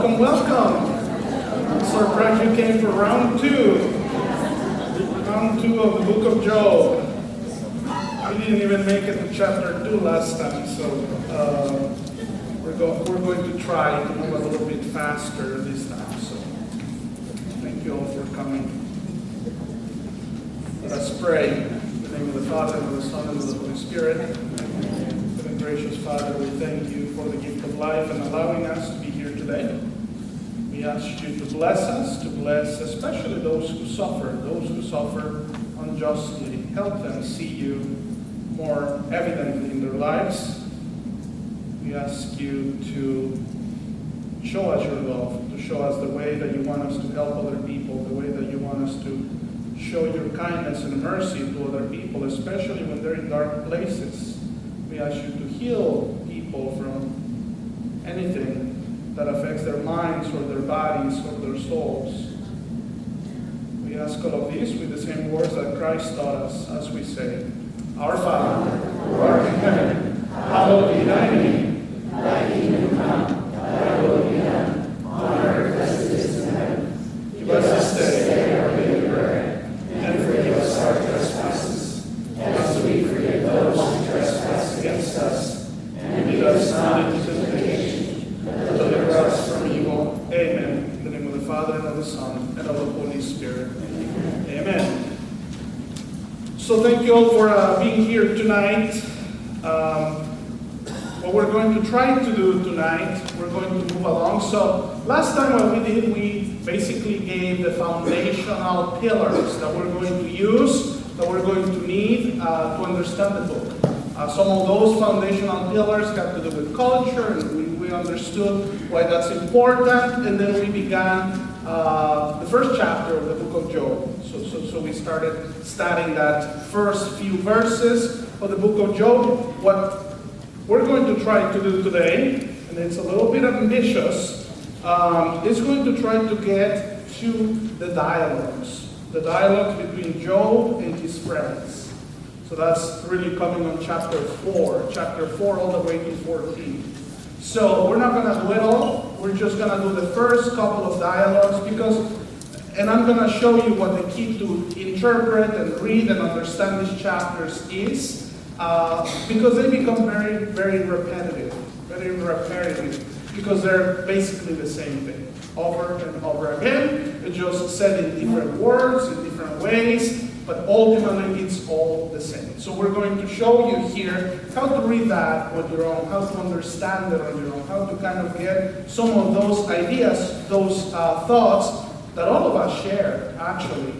Welcome, welcome. I'm surprised you came for round two. Round two of the book of Job. We didn't even make it to chapter 2 last time, so we're going to try to move a little bit faster this time. So thank you all for coming. Let us pray. In the name of the Father, and of the Son, and of the Holy Spirit. Good gracious Father, we thank you for the gift of life and allowing us to be here today. We ask you to bless especially those who suffer unjustly. Help them see you more evidently in their lives. We ask you to show us your love, to show us the way that you want us to help other people, the way that you want us to show your kindness and mercy to other people, especially when they're in dark places. We ask you to heal people from anything that affects their minds or their bodies or their souls. We ask all of this with the same words that Christ taught us as we say, Our Father, who art in heaven, hallowed be thy name. Thy kingdom come, thy will be done, on earth as it is in heaven. Give us this day our daily bread, and forgive us our trespasses, as we forgive those who trespass against us. And lead us not into temptation, but deliver us from evil. Amen. In the name of the Father, and of the Son, and of the Holy Spirit. Amen. So thank you all for being here tonight. What we're going to try to do tonight, we're going to move along. So last time what we did, we basically gave the foundational pillars that we're going to use, that we're going to need to understand the book. Some of those foundational pillars have to do with culture, and we understood why that's important, and then we began the first chapter of the book of Job. So we started studying that first few verses of the book of Job. What we're going to try to do today, and it's a little bit ambitious, is going to try to get to the dialogues between Job and his friends. So that's really coming on chapter 4 all the way to 14. So we're not going to do it all. We're just going to do the first couple of dialogues and I'm going to show you what the key to interpret and read and understand these chapters is, because they become very, very repetitive, because they're basically the same thing over and over again. It's just said in different words, in different ways, but ultimately it's all the same. So we're going to show you here how to read that on your own, how to understand it on your own, how to kind of get some of those ideas, those thoughts that all of us share, actually.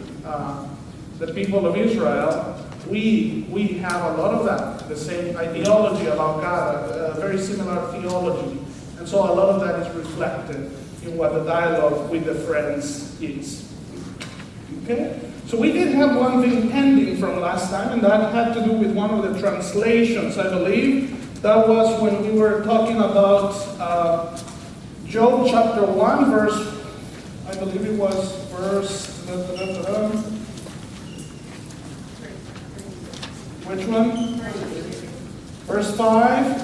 The people of Israel, we have a lot of that, the same ideology about God, a very similar theology. And so a lot of that is reflected in what the dialogue with the friends is. Okay? So we did have one thing pending from last time, and that had to do with one of the translations, I believe. That was when we were talking about Job chapter 1, verse, I believe it was verse, which one? Verse 5?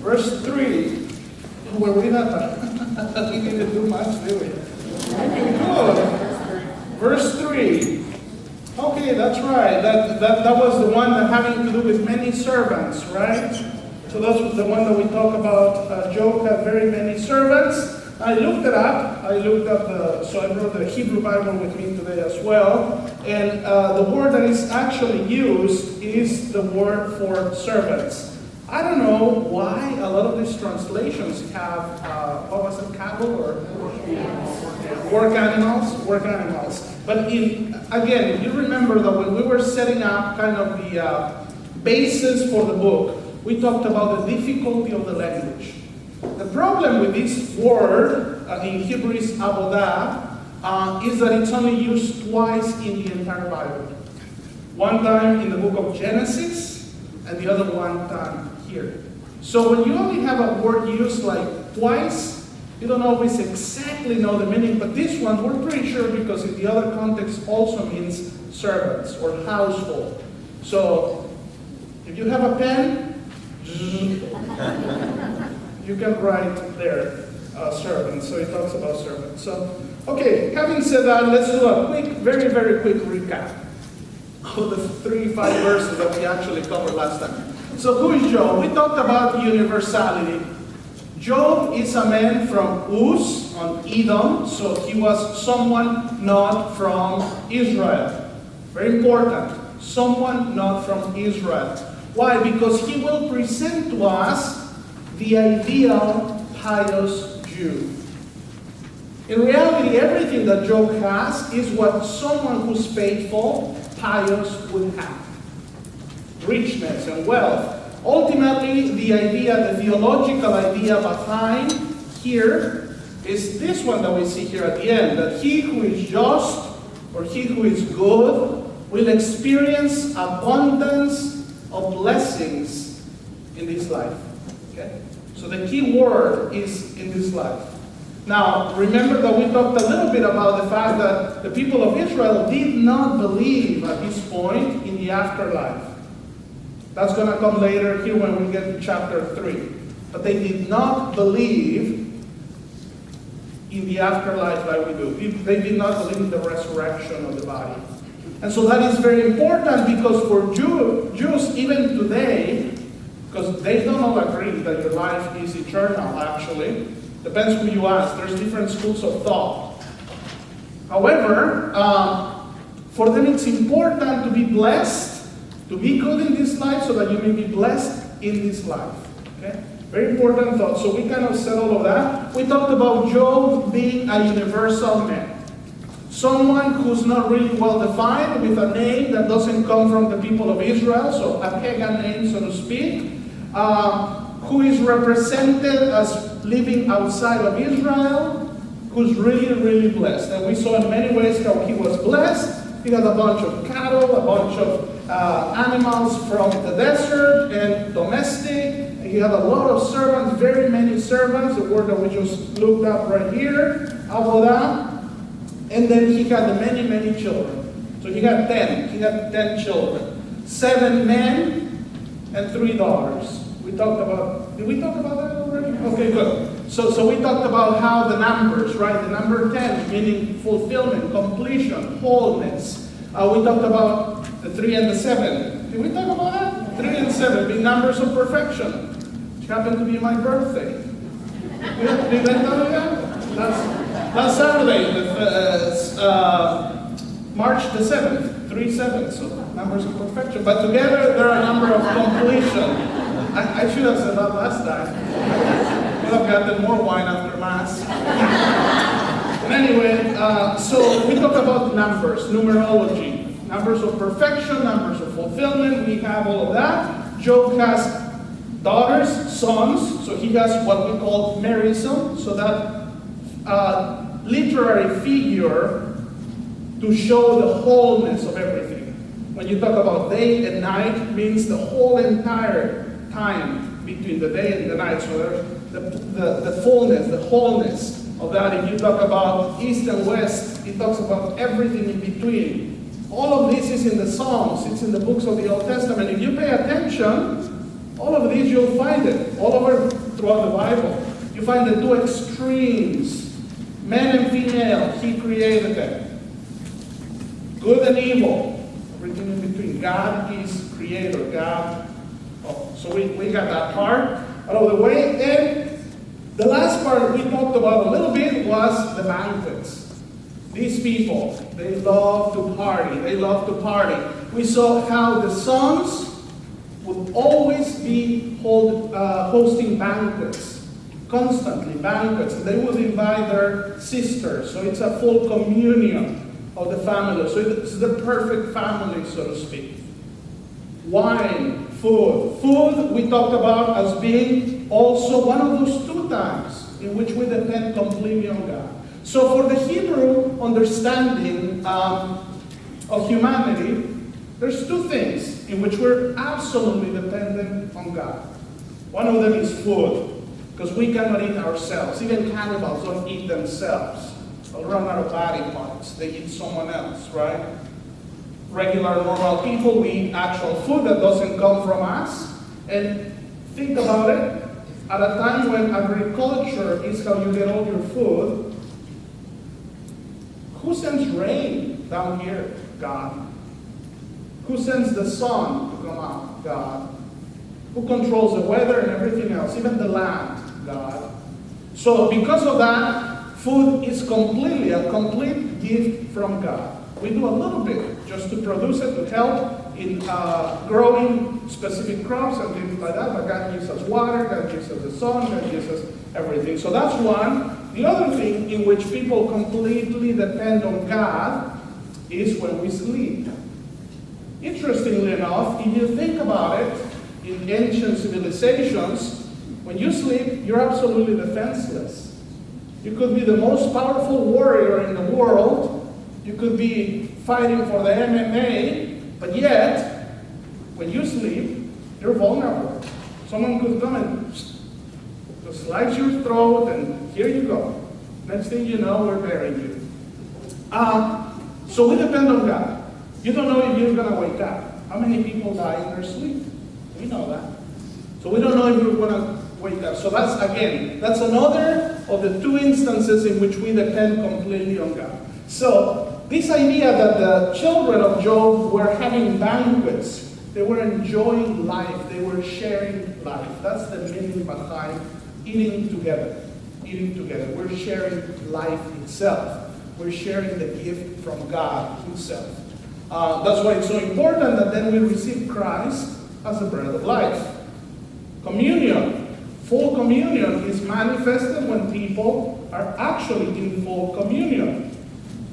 Verse 3. Were we not? We didn't do much, did we? Okay, good. Verse 3. Okay, that's right. That was the one that having to do with many servants, right? So that's the one that we talk about. Job had very many servants. I looked it up. So I brought the Hebrew Bible with me today as well. And the word that is actually used is the word for servants. I don't know why a lot of these translations have, cattle or work animals. But again, if you remember that when we were setting up kind of the basis for the book, we talked about the difficulty of the language. The problem with this word in Hebrew is avodah, is that it's only used twice in the entire Bible. One time in the book of Genesis, and the other one time here. So when you only have a word used like twice, you don't always exactly know the meaning, but this one we're pretty sure because in the other context also means servants or household. So if you have a pen, you can write there. servants. So he talks about servants. So, okay, having said that, let's do a quick, very, very quick recap of the 3-5 verses that we actually covered last time. So who is Job? We talked about universality. Job is a man from Uz on Edom, so he was someone not from Israel. Very important. Someone not from Israel. Why? Because he will present to us the ideal pious Jew. In reality, everything that Job has is what someone who's faithful, pious would have. Richness and wealth. Ultimately, the idea, the theological idea behind here is this one that we see here at the end, that he who is just or he who is good will experience abundance of blessings in this life. Okay? So the key word is in this life. Now, remember that we talked a little bit about the fact that the people of Israel did not believe at this point in the afterlife. That's going to come later here when we get to chapter 3. But they did not believe in the afterlife like we do. They did not believe in the resurrection of the body. And so that is very important because for Jews, even today, because they don't all agree that your life is eternal, actually. Depends who you ask. There's different schools of thought. However, for them it's important to be blessed, to be good in this life so that you may be blessed in this life. Okay? Very important thought. So we kind of said all of that. We talked about Job being a universal man. Someone who's not really well defined, with a name that doesn't come from the people of Israel, so a pagan name, so to speak, who is represented as living outside of Israel, who's really, really blessed. And we saw in many ways how he was blessed. He had a bunch of cattle, a bunch of animals from the desert and domestic. He had a lot of servants, very many servants, the word that we just looked up right here, avodah. And then he had many, many children. So he had 10. He had 10 children. 7 men and 3 daughters. We talked about, did we talk about that already? Okay, good. So we talked about how the numbers, right? The number 10, meaning fulfillment, completion, wholeness. We talked about the 3 and the 7. Did we talk about that? 3 and 7 being numbers of perfection, which happened to be my birthday. Did I tell you that? Last Saturday, March the 7th, 3-7, so numbers of perfection. But together, they're a number of completion. I should have said that last time. Would have gotten more wine after Mass. But anyway, so we talk about numbers, numerology. Numbers of perfection, numbers of fulfillment, we have all of that. Job has daughters, sons, so he has what we call merism, so that literary figure to show the wholeness of everything. When you talk about day and night, means the whole entire time between the day and the night. So there's the fullness, the wholeness of that. If you talk about east and west, it talks about everything in between. All of this is in the Psalms. It's in the books of the Old Testament. If you pay attention, all of these you'll find it all over throughout the Bible. You find the two extremes. Man and female, he created them. Good and evil, everything in between. God is creator. God. So we got that part out of the way. And the last part we talked about a little bit was the banquets. These people, they love to party. They love to party. We saw how the sons would always be hosting banquets. Constantly, banquets. They would invite their sisters. So it's a full communion of the family. So it's the perfect family, so to speak. Wine, food. Food we talked about as being also one of those 2 times in which we depend completely on God. So for the Hebrew understanding of humanity, there's 2 things in which we're absolutely dependent on God. One of them is food. Because we cannot eat ourselves. Even cannibals don't eat themselves. They'll run out of body parts. They eat someone else, right? Regular, normal people, we eat actual food that doesn't come from us. And think about it. at a time when agriculture is how you get all your food, who sends rain down here? God. Who sends the sun to come out? God. Who controls the weather and everything else, even the land? God. So because of that, food is completely a complete gift from God. We do a little bit just to produce it, to help in growing specific crops and things like that, but God gives us water, God gives us the sun, God gives us everything. So that's one. The other thing in which people completely depend on God is when we sleep. Interestingly enough, if you think about it, in ancient civilizations, when you sleep, you're absolutely defenseless. You could be the most powerful warrior in the world. You could be fighting for the MMA, but yet, when you sleep, you're vulnerable. Someone could come and just slice your throat, and here you go. Next thing you know, we're burying you. So we depend on God. You don't know if you're going to wake up. How many people die in their sleep? We know that. So we don't know if we're going to wake up. So that's another of the two instances in which we depend completely on God. So this idea that the children of Job were having banquets, they were enjoying life, they were sharing life. That's the meaning behind eating together. Eating together. We're sharing life itself. We're sharing the gift from God himself. That's why it's so important that then we receive Christ as the bread of life. Communion. Full communion is manifested when people are actually in full communion.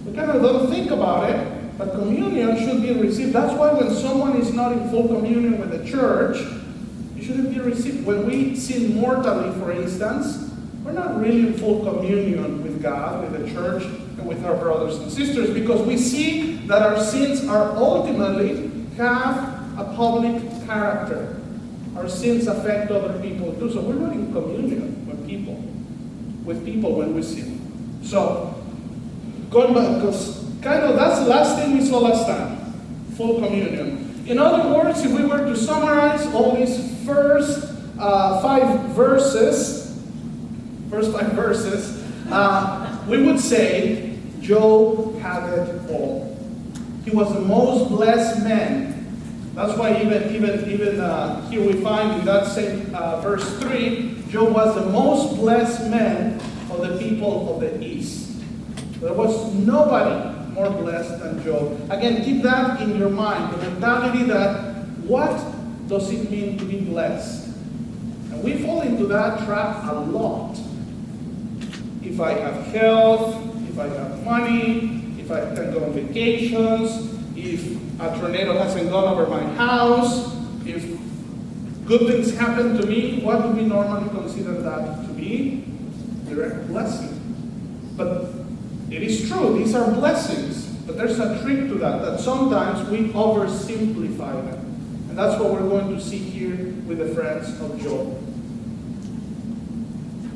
We kind of don't think about it, but communion should be received. That's why when someone is not in full communion with the church, it shouldn't be received. When we sin mortally, for instance, we're not really in full communion with God, with the church, and with our brothers and sisters, because we see that our sins are ultimately have a public character. Our sins affect other people too, so we're not in communion with people when we sin. So, going back, because kind of that's the last thing we saw last time, full communion. In other words, if we were to summarize all these first five verses, we would say Job had it all. He was the most blessed man. That's why even here we find in that same verse 3, Job was the most blessed man of the people of the East. There was nobody more blessed than Job. Again, keep that in your mind, the mentality that what does it mean to be blessed? And we fall into that trap a lot. If I have health, if I have money, if I can go on vacations, if a tornado hasn't gone over my house, if good things happen to me, what do we normally consider that to be? Direct blessing. But it is true, these are blessings, but there's a trick to that sometimes we oversimplify them. And that's what we're going to see here with the friends of Job.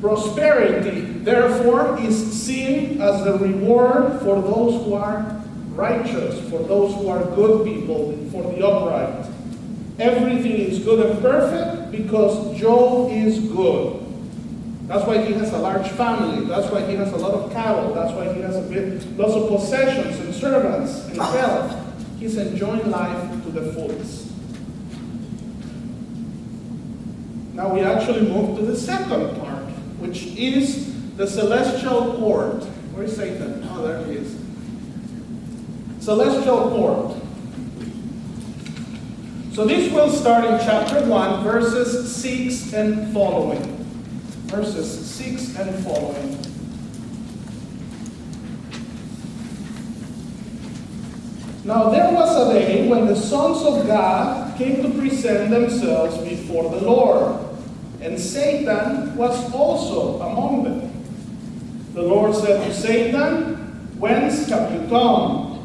Prosperity, therefore, is seen as the reward for those who are righteous, for those who are good people, for the upright. Everything is good and perfect because Job is good. That's why he has a large family. That's why he has a lot of cattle. That's why he has lots of possessions and servants and wealth. He's enjoying life to the fullest. Now we actually move to the second part, which is the celestial court. Where's Satan? Oh, there he is. Celestial court. So this will start in chapter 1, verses 6 and following. Verses 6 and following. Now there was a day when the sons of God came to present themselves before the Lord, and Satan was also among them. The Lord said to Satan, "Whence have you come?"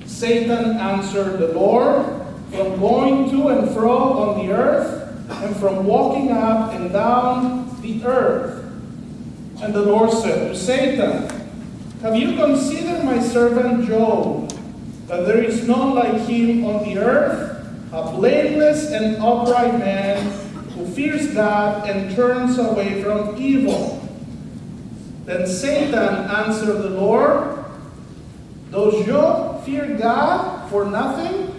Satan answered the Lord, "From going to and fro on the earth, and from walking up and down the earth." And the Lord said to Satan, "Have you considered my servant Job, that there is none like him on the earth, a blameless and upright man, who fears God and turns away from evil. Then Satan answered the Lord, does Job fear God for nothing?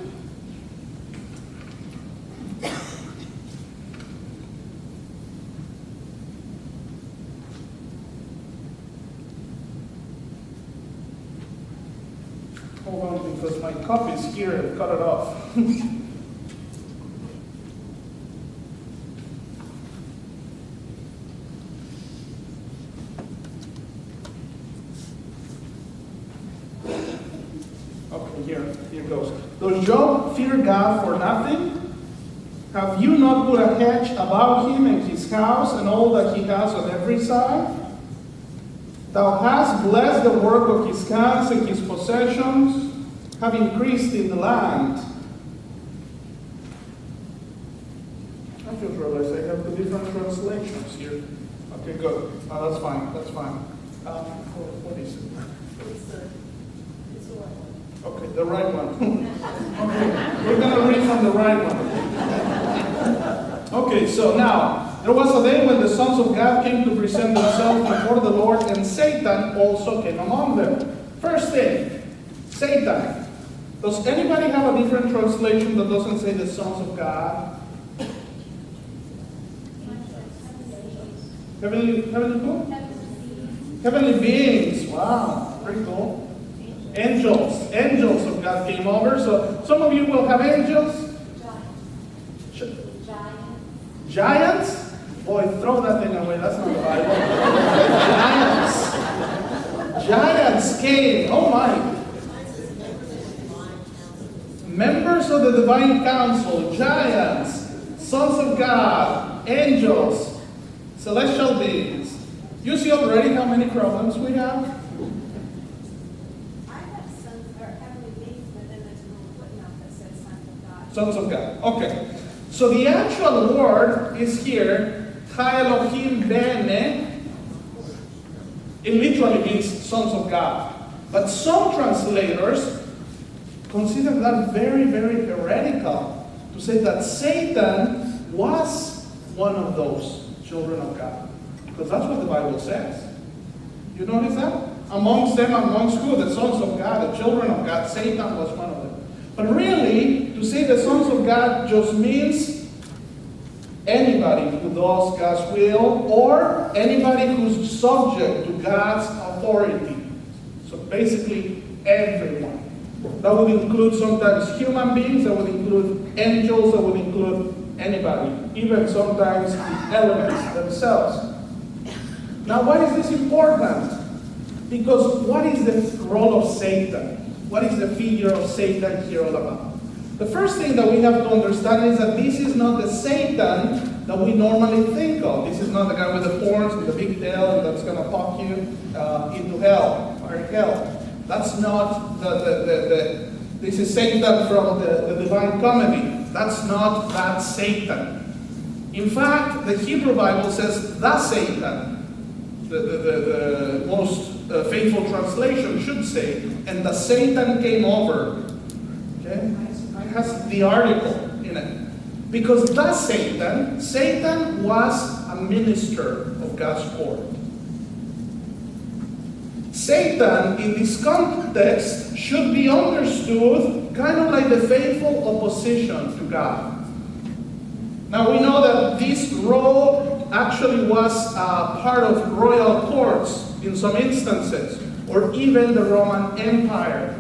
Hold on, because my cup is here and cut it off. Okay, here goes. Does Job fear God for nothing? Have you not put a hedge about him and his house and all that he has on every side? Thou hast blessed the work of his hands, and his possessions have increased in the land. I just realized I have the different translations here. Okay, good. Oh, that's fine. That's fine. What is it? Okay, the right one. Okay, we're going to read from the right one. Okay, so now, there was a day when the sons of God came to present themselves before the Lord, and Satan also came among them. First thing, Satan. Does anybody have a different translation that doesn't say the sons of God? Heavenly who? Heavenly beings. Wow, pretty cool. Angels. Angels of God came over. So some of you will have angels. Giants? Boy, throw that thing away. That's not the Bible. Giants. Giants came. Oh my. Members of the divine council, giants, sons of God, angels, celestial beings. You see already how many problems we have? I have sons or heavenly beings, but then there's a little footnote that says sons of God. Sons of God. Okay. So the actual word is here, Ha Elohim Bene. It literally means sons of God. But some translators consider that very, very heretical to say that Satan was one of those children of God. Because that's what the Bible says. You notice that? Amongst them, amongst who? The sons of God, the children of God, Satan was one of them. But really, to say the sons of God just means anybody who does God's will or anybody who's subject to God's authority. So basically, everyone. That would include sometimes human beings, that would include angels, that would include anybody, even sometimes the elements themselves. Now, why is this important? Because what is the role of Satan? What is the figure of Satan here all about? The first thing that we have to understand is that this is not the Satan that we normally think of. This is not the guy with the horns and the big tail that's going to poke you into hell, or hell. That's not this is Satan from the Divine Comedy. That's not that Satan. In fact, the Hebrew Bible says the Satan. The most faithful translation should say, and the Satan came over. Okay? It has the article in it. Because the Satan was a minister of God's court. Satan, in this context, should be understood kind of like the faithful opposition to God. Now we know that this role actually was part of royal courts in some instances, or even the Roman Empire.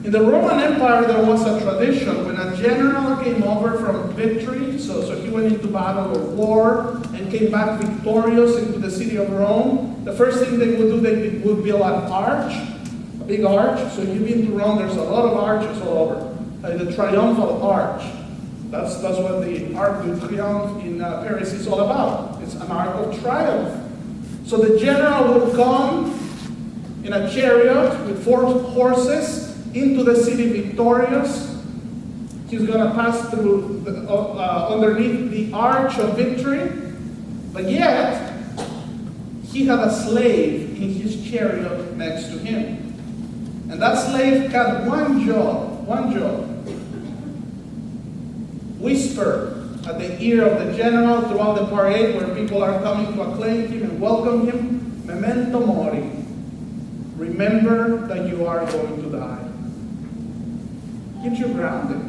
In the Roman Empire, there was a tradition when a general came over from victory, so he went into battle or war and came back victorious into the city of Rome. The first thing they would do, they would build an arch, a big arch. So if you've been to Rome, there's a lot of arches all over. The triumphal arch. That's what the Arc de Triomphe in Paris is all about. It's an arc of triumph. So the general would come in a chariot with 4 horses into the city victorious. He's going to pass through underneath the arch of victory. But yet, he had a slave in his chariot next to him. And that slave had one job. Whisper at the ear of the general throughout the parade where people are coming to acclaim him and welcome him. Memento Mori. Remember that you are going to die. Keeps you grounded.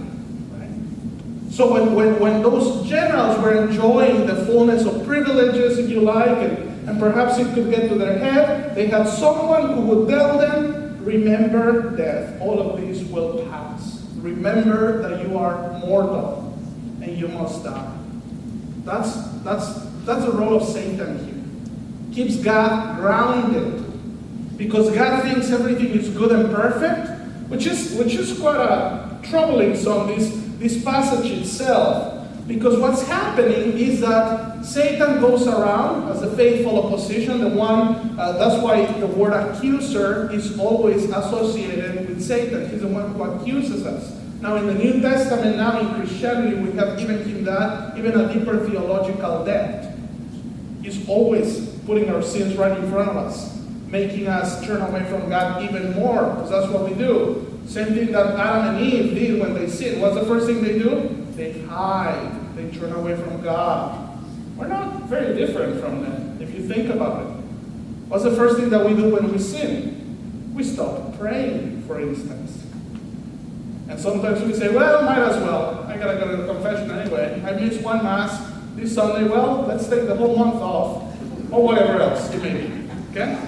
Right? So when those generals were enjoying the fullness of privileges, if you like, and perhaps it could get to their head, they had someone who would tell them, remember death. All of these will pass. Remember that you are mortal and you must die. That's the role of Satan here. Keeps God grounded. Because God thinks everything is good and perfect, which is quite a troubling song, this passage itself. Because what's happening is that Satan goes around as a faithful opposition, the one, that's why the word accuser is always associated with Satan. He's the one who accuses us. Now in the New Testament, now in Christianity, we have given him that, even a deeper theological depth. He's always putting our sins right in front of us, making us turn away from God even more, because that's what we do. Same thing that Adam and Eve did when they sinned. What's the first thing they do? They hide. They turn away from God. We're not very different from them, if you think about it. What's the first thing that we do when we sin? We stop praying, for instance. And sometimes we say, well, might as well. I gotta go to the confession anyway. I missed one Mass this Sunday. Well, let's take the whole month off. Or whatever else it may be. Okay?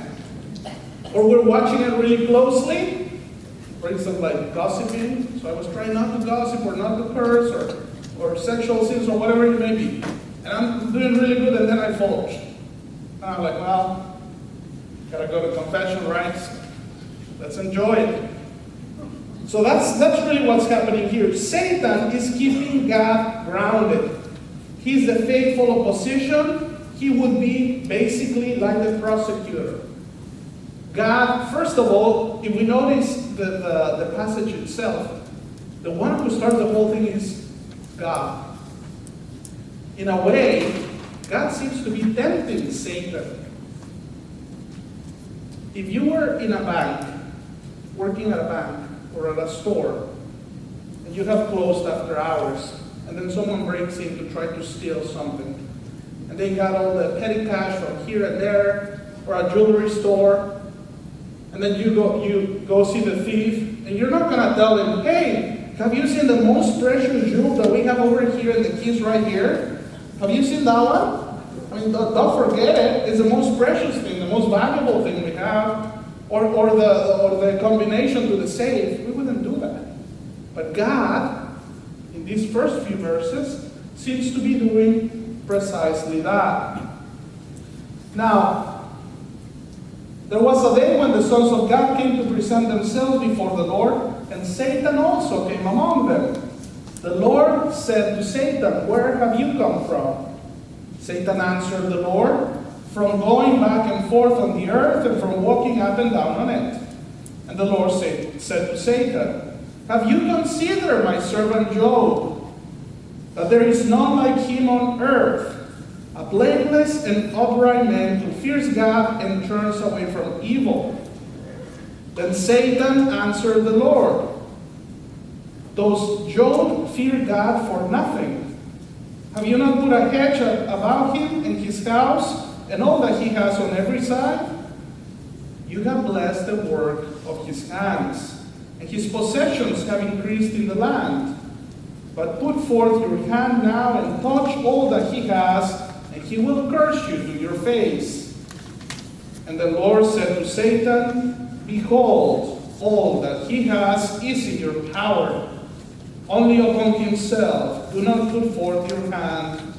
Or we're watching it really closely. For instance, like gossiping. So I was trying not to gossip or not to curse or sexual sins or whatever it may be. And I'm doing really good and then I fall. And I'm like, well, gotta go to confession, right? Let's enjoy it. So that's really what's happening here. Satan is keeping God grounded. He's the faithful opposition. He would be basically like the prosecutor. God, first of all, if we notice the passage itself, the one who starts the whole thing is God. In a way, God seems to be tempting Satan. If you were in a bank, working at a bank or at a store, and you have closed after hours, and then someone breaks in to try to steal something, and they got all the petty cash from here and there, or a jewelry store, and then you go see the thief, and you're not going to tell him, hey, have you seen the most precious jewel that we have over here and the keys right here? Have you seen that one? I mean, don't forget it. It's the most precious thing, the most valuable thing we have. Or the combination to the safe. We wouldn't do that. But God, in these first few verses, seems to be doing precisely that. Now, there was a day when the sons of God came to present themselves before the Lord, and Satan also came among them. The Lord said to Satan, where have you come from? Satan answered the Lord, from going back and forth on the earth and from walking up and down on it. And the Lord said to Satan, have you considered my servant Job, that there is none like him on earth, a blameless and upright man who fears God and turns away from evil? Then Satan answered the Lord, does Job fear God for nothing? Have you not put a hedge about him and his house and all that he has on every side? You have blessed the work of his hands, and his possessions have increased in the land. But put forth your hand now and touch all that he has, and he will curse you to your face. And the Lord said to Satan, behold, all that he has is in your power. Only upon himself do not put forth your hand.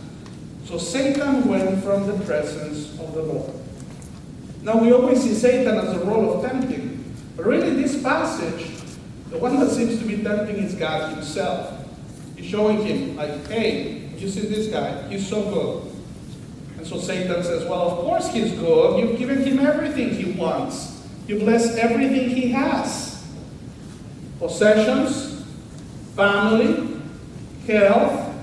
So Satan went from the presence of the Lord. Now we always see Satan as a role of tempting. But really this passage, the one that seems to be tempting is God himself. He's showing him, like, hey, you see this guy, he's so good. And so Satan says, well, of course he's good. You've given him everything he wants. You bless everything he has. Possessions, family, health,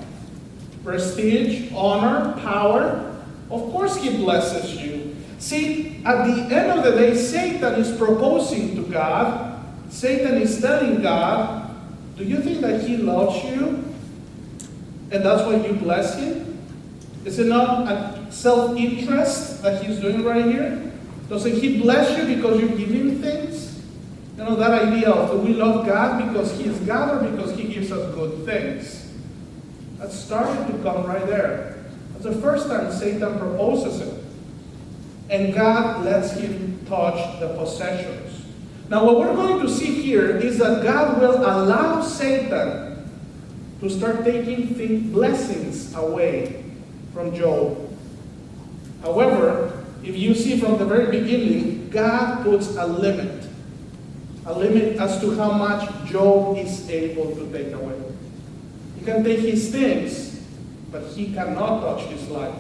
prestige, honor, power. Of course he blesses you. See, at the end of the day, Satan is proposing to God. Satan is telling God, do you think that he loves you? And that's why you bless him? Is it not a self-interest that he's doing right here? Doesn't he bless you because you give him things? You know, that idea of, do we love God because he is God or because he gives us good things? That started to come right there. That's the first time Satan proposes it. And God lets him touch the possessions. Now what we're going to see here is that God will allow Satan to start taking blessings away from Job. However, if you see from the very beginning, God puts a limit as to how much Job is able to take away. He can take his things, but he cannot touch his life.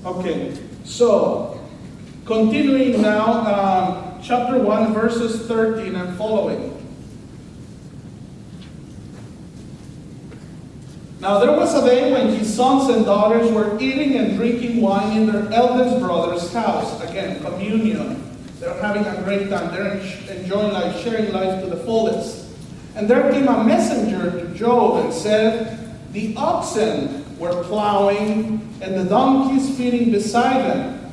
Okay, so continuing now, chapter 1, verses 13 and following. Now there was a day when his sons and daughters were eating and drinking wine in their eldest brother's house. Again, communion. They're having a great time. They're enjoying life, sharing life to the fullest. And there came a messenger to Job and said, the oxen were plowing and the donkeys feeding beside them.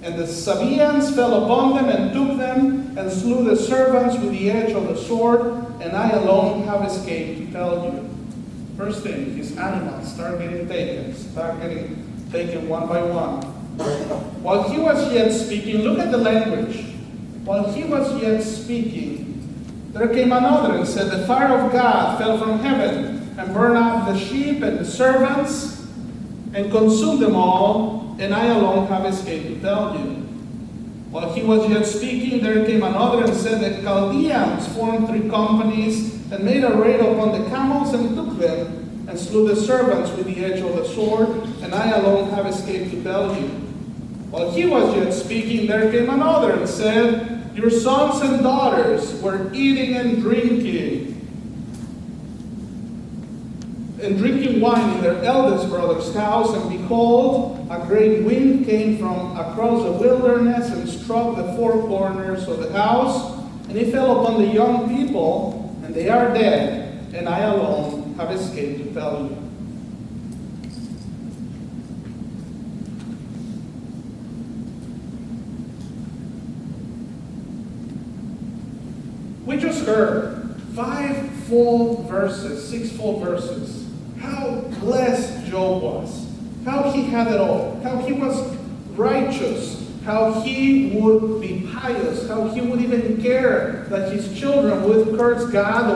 And the Sabaeans fell upon them and took them and slew the servants with the edge of the sword, and I alone have escaped to tell you. First thing, his animals start getting taken one by one. While he was yet speaking, look at the language. While he was yet speaking, there came another and said, the fire of God fell from heaven and burned up the sheep and the servants and consumed them all, and I alone have escaped to tell you. While he was yet speaking, there came another and said, the Chaldeans formed 3 companies and made a raid upon the camels and took them and slew the servants with the edge of the sword, and I alone have escaped to tell you. While he was yet speaking, there came another and said, your sons and daughters were eating and drinking wine in their eldest brother's house, and behold, a great wind came from across the wilderness and struck the 4 corners of the house, and it fell upon the young people, and they are dead, and I alone have escaped to tell you. We just heard 5 full verses, 6 full verses. How blessed Job was. How he had it all. How he was righteous. How he would be pious. How he would even care that his children would curse God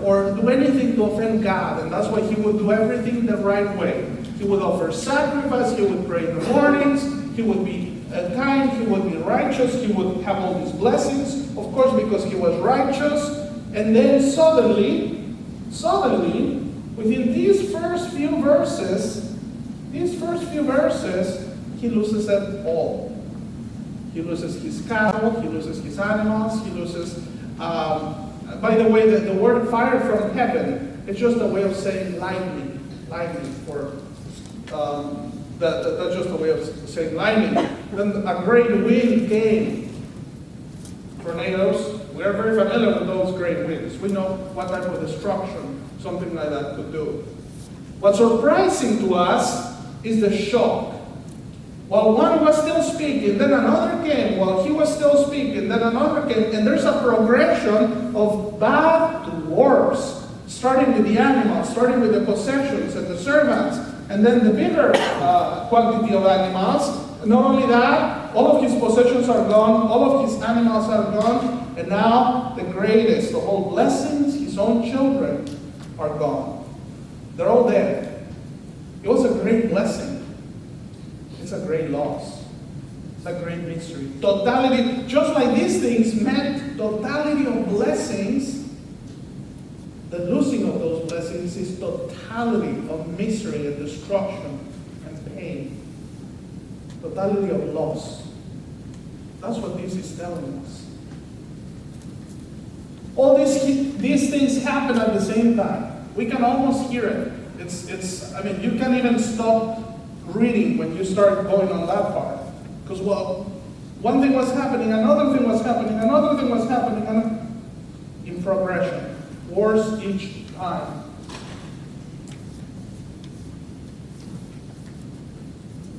or do anything to offend God. And that's why he would do everything the right way. He would offer sacrifice. He would pray in the mornings. He would be kind. He would be righteous. He would have all these blessings. Of course, because he was righteous. And then suddenly, within these first few verses, he loses it all. He loses his cattle, he loses his animals, he loses, by the way, the word fire from heaven, it's just a way of saying lightning, for, that's just a way of saying lightning. Then a great wind came. Tornadoes, we are very familiar with those great winds. We know what type of destruction something like that could do. What's surprising to us is the shock. While one was still speaking, then another came. While he was still speaking, then another came. And there's a progression of bad to worse, starting with the animals, starting with the possessions and the servants, and then the bigger quantity of animals. Not only that, all of his possessions are gone, all of his animals are gone, and now the greatest of all blessings, his own children, are gone. They're all dead. It was a great blessing. It's a great loss. It's a great mystery. Totality, just like these things meant totality of blessings, the losing of those blessings is totality of misery and destruction and pain. Totality of loss. That's what this is telling us. All these things happen at the same time. We can almost hear it. I mean, you can't even stop reading when you start going on that part. Because, well, one thing was happening, another thing was happening, another thing was happening, and in progression. Worse each time.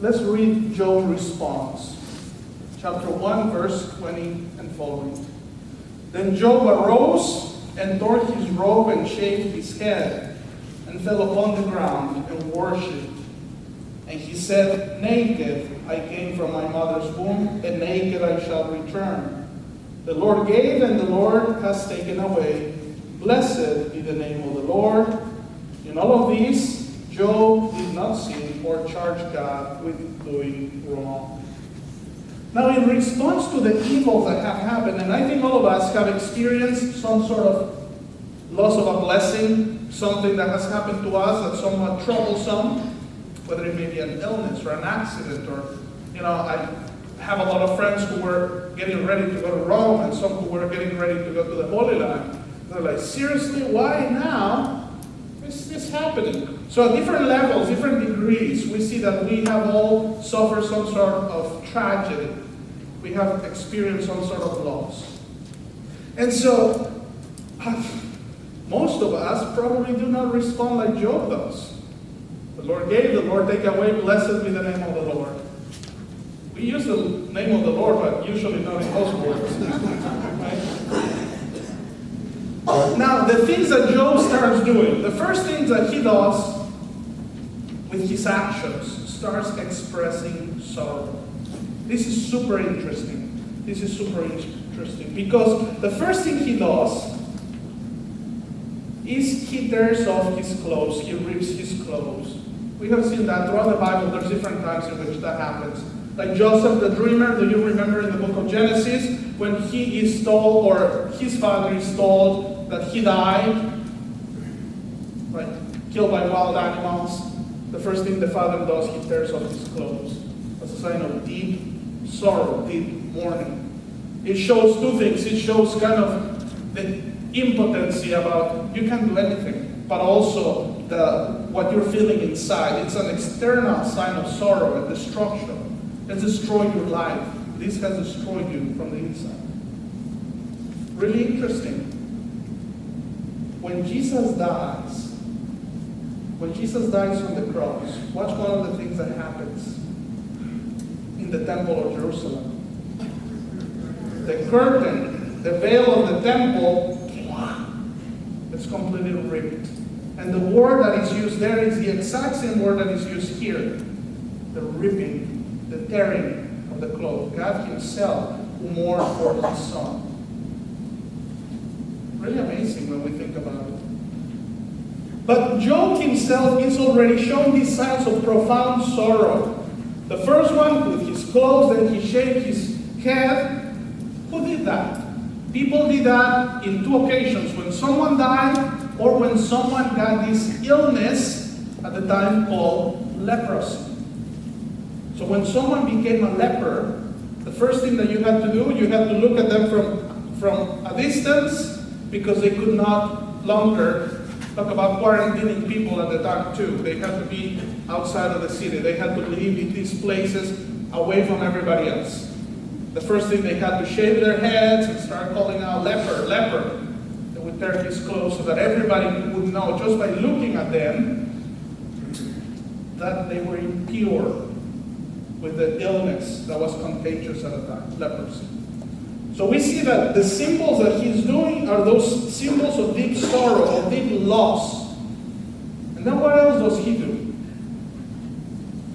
Let's read Job's response. Chapter 1, verse 20 and following. Then Job arose and tore his robe and shaved his head and fell upon the ground and worshipped. And he said, naked I came from my mother's womb, and naked I shall return. The Lord gave, and the Lord has taken away. Blessed be the name of the Lord. In all of these, Job did not sin or charge God with doing wrong. Now, in response to the evils that have happened, and I think all of us have experienced some sort of loss of a blessing, something that has happened to us that's somewhat troublesome, whether it may be an illness or an accident, or, I have a lot of friends who were getting ready to go to Rome, and some who were getting ready to go to the Holy Land. They're like, seriously, why now is this happening? So at different levels, different degrees, we see that we have all suffered some sort of tragedy. We have experienced some sort of loss. And so, most of us probably do not respond like Job does. The Lord gave, the Lord take away, blessed be the name of the Lord. We use the name of the Lord, but usually not in those words. Right? Now, the things that Job starts doing, the first things that he does with his actions, starts expressing sorrow. This is super interesting. Because the first thing he does is he tears off his clothes, he rips his clothes. We have seen that throughout the Bible. There's different times in which that happens. Like Joseph the dreamer, do you remember in the book of Genesis, when he is told, or his father is told that he died, right, killed by wild animals, the first thing the father does, he tears off his clothes. That's a sign of deep sorrow, deep mourning. It shows two things. It shows kind of the impotency about you can't do anything, but also what you're feeling inside. It's an external sign of sorrow and destruction. It's destroyed your life. This has destroyed you from the inside. Really interesting. When Jesus dies on the cross, watch one of the things that happens in the temple of Jerusalem. The curtain, the veil of the temple, it's completely ripped. And the word that is used there is the exact same word that is used here. The ripping, the tearing of the cloth. God himself who mourned for his son. Really amazing when we think about it. But Job himself is already showing these signs of profound sorrow. The first one with his clothes, then he shaved his head. Who did that? People did that in two occasions, when someone died or when someone got this illness at the time called leprosy. So when someone became a leper, the first thing that you had to do, you had to look at them from a distance, because they could not longer talk about quarantining people at the time too. They had to be outside of the city. They had to live in these places away from everybody else. The first thing, they had to shave their heads and start calling out, leper, leper. They would tear his clothes so that everybody would know just by looking at them that they were impure with the illness that was contagious at the time, leprosy. So we see that the symbols that he's doing are those symbols of deep sorrow, of deep loss. And then what else does he do?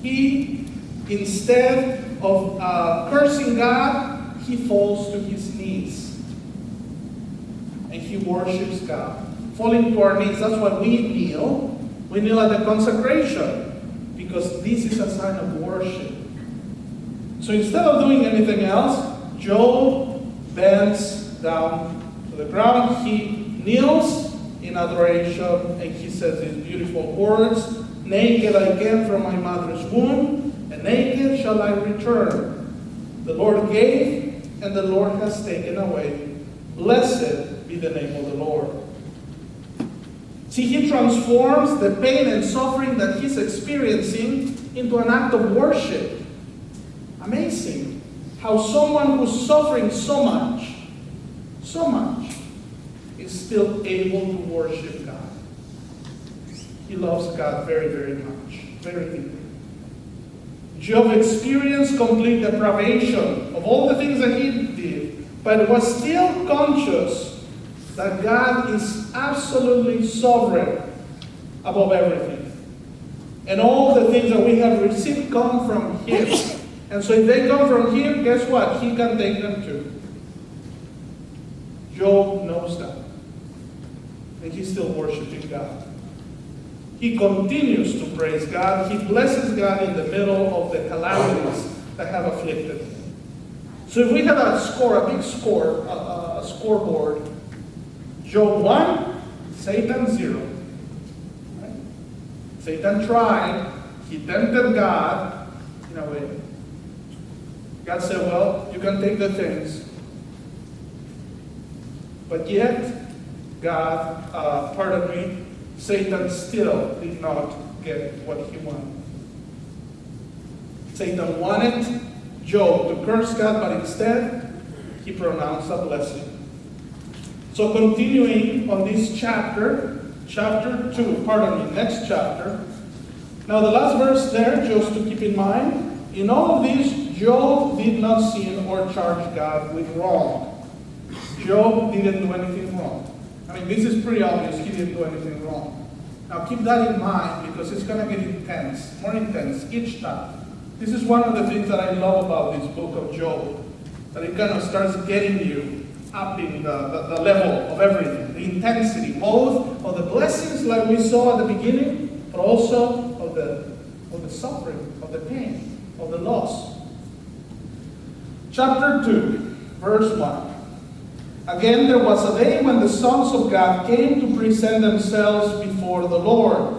He, instead of cursing God, he falls to his knees. And he worships God. Falling to our knees, that's why we kneel. We kneel at the consecration, because this is a sign of worship. So instead of doing anything else, Job bends down to the ground. He kneels in adoration, and he says these beautiful words, naked I came from my mother's womb, and naked shall I return. The Lord gave, and the Lord has taken away. Blessed be the name of the Lord. See, he transforms the pain and suffering that he's experiencing into an act of worship. Amazing how someone who's suffering so much, is still able to worship God. He loves God very, very much, very deeply. Job experienced complete deprivation of all the things that he did, but was still conscious that God is absolutely sovereign above everything. And all the things that we have received come from Him. And so if they come from Him, guess what? He can take them too. Job knows that. And he's still worshiping God. He continues to praise God. He blesses God in the middle of the calamities that have afflicted him. So if we had a score, a big score, a scoreboard, Job 1, Satan 0. Right? Satan tried. He tempted God in a way. God said, well, you can take the things. But yet, Satan still did not get what he wanted. Satan wanted Job to curse God, but instead, he pronounced a blessing. So continuing on this next chapter. Now the last verse there, just to keep in mind, in all of this, Job did not sin or charge God with wrong. Job didn't do anything wrong. I mean, this is pretty obvious. He didn't do anything wrong. Now, keep that in mind because it's going to get intense, more intense each time. This is one of the things that I love about this book of Job, that it kind of starts getting you up in the level of everything, the intensity, both of the blessings like we saw at the beginning, but also of the suffering, of the pain, of the loss. Chapter 2, verse 1. Again, there was a day when the sons of God came to present themselves before the Lord.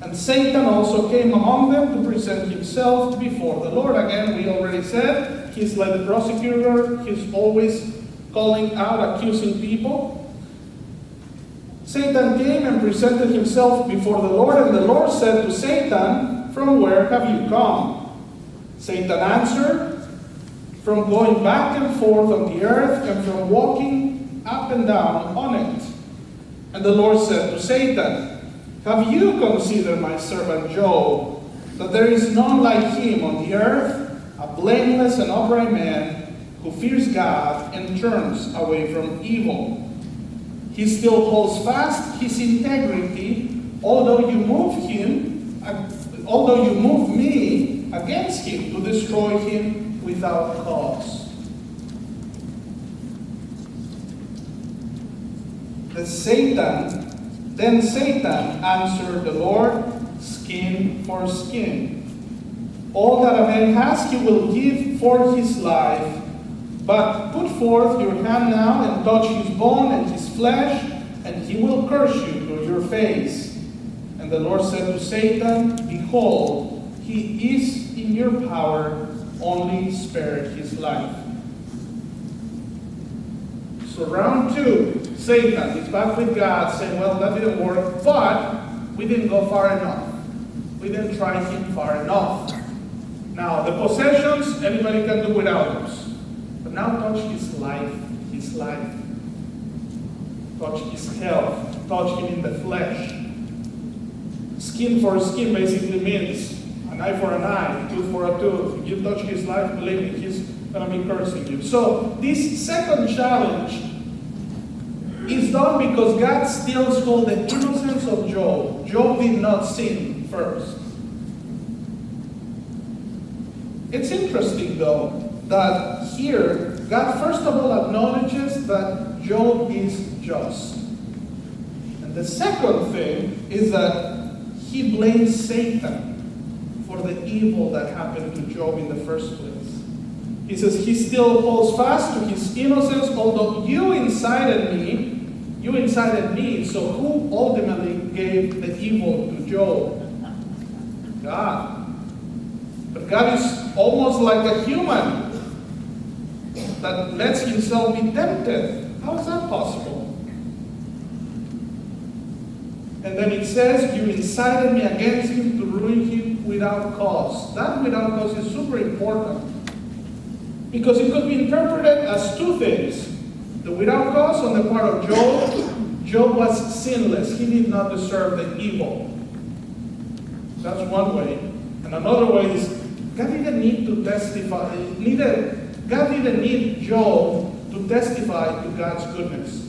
And Satan also came among them to present himself before the Lord. Again, we already said, he's like the prosecutor. He's always calling out, accusing people. Satan came and presented himself before the Lord. And the Lord said to Satan, "From where have you come?" Satan answered, "From going back and forth on the earth and from walking up and down on it." And the Lord said to Satan, "Have you considered my servant Job, that there is none like him on the earth, a blameless and upright man who fears God and turns away from evil? He still holds fast his integrity, although you move me against him to destroy him without cause." Then Satan answered the Lord, "Skin for skin. All that a man has he will give for his life. But put forth your hand now and touch his bone and his flesh, and he will curse you to your face." And the Lord said to Satan, "Behold, he is in your power, only spare his life." So round 2, Satan is back with God saying, well, that didn't work, but we didn't go far enough. We didn't try him far enough. Now, the possessions, anybody can do without those. But now touch his life. Touch his health. Touch him in the flesh. Skin for skin basically means an eye for an eye, tooth for a tooth. If you touch his life, believe me, he's going to be cursing you. So this second challenge is done because God still holds the innocence of Job. Job did not sin first. It's interesting, though, that here, God first of all acknowledges that Job is just. And the second thing is that he blames Satan for the evil that happened to Job in the first place. He says, he still holds fast to his innocence, although you incited me, so who ultimately gave the evil to Job? God. But God is almost like a human that lets himself be tempted. How is that possible? And then it says, you incited me against him to ruin him without cause. That without cause is super important. Because it could be interpreted as two things. The without cause on the part of Job. Job was sinless. He did not deserve the evil. That's one way. And another way is God didn't need to testify. God didn't need Job to testify to God's goodness.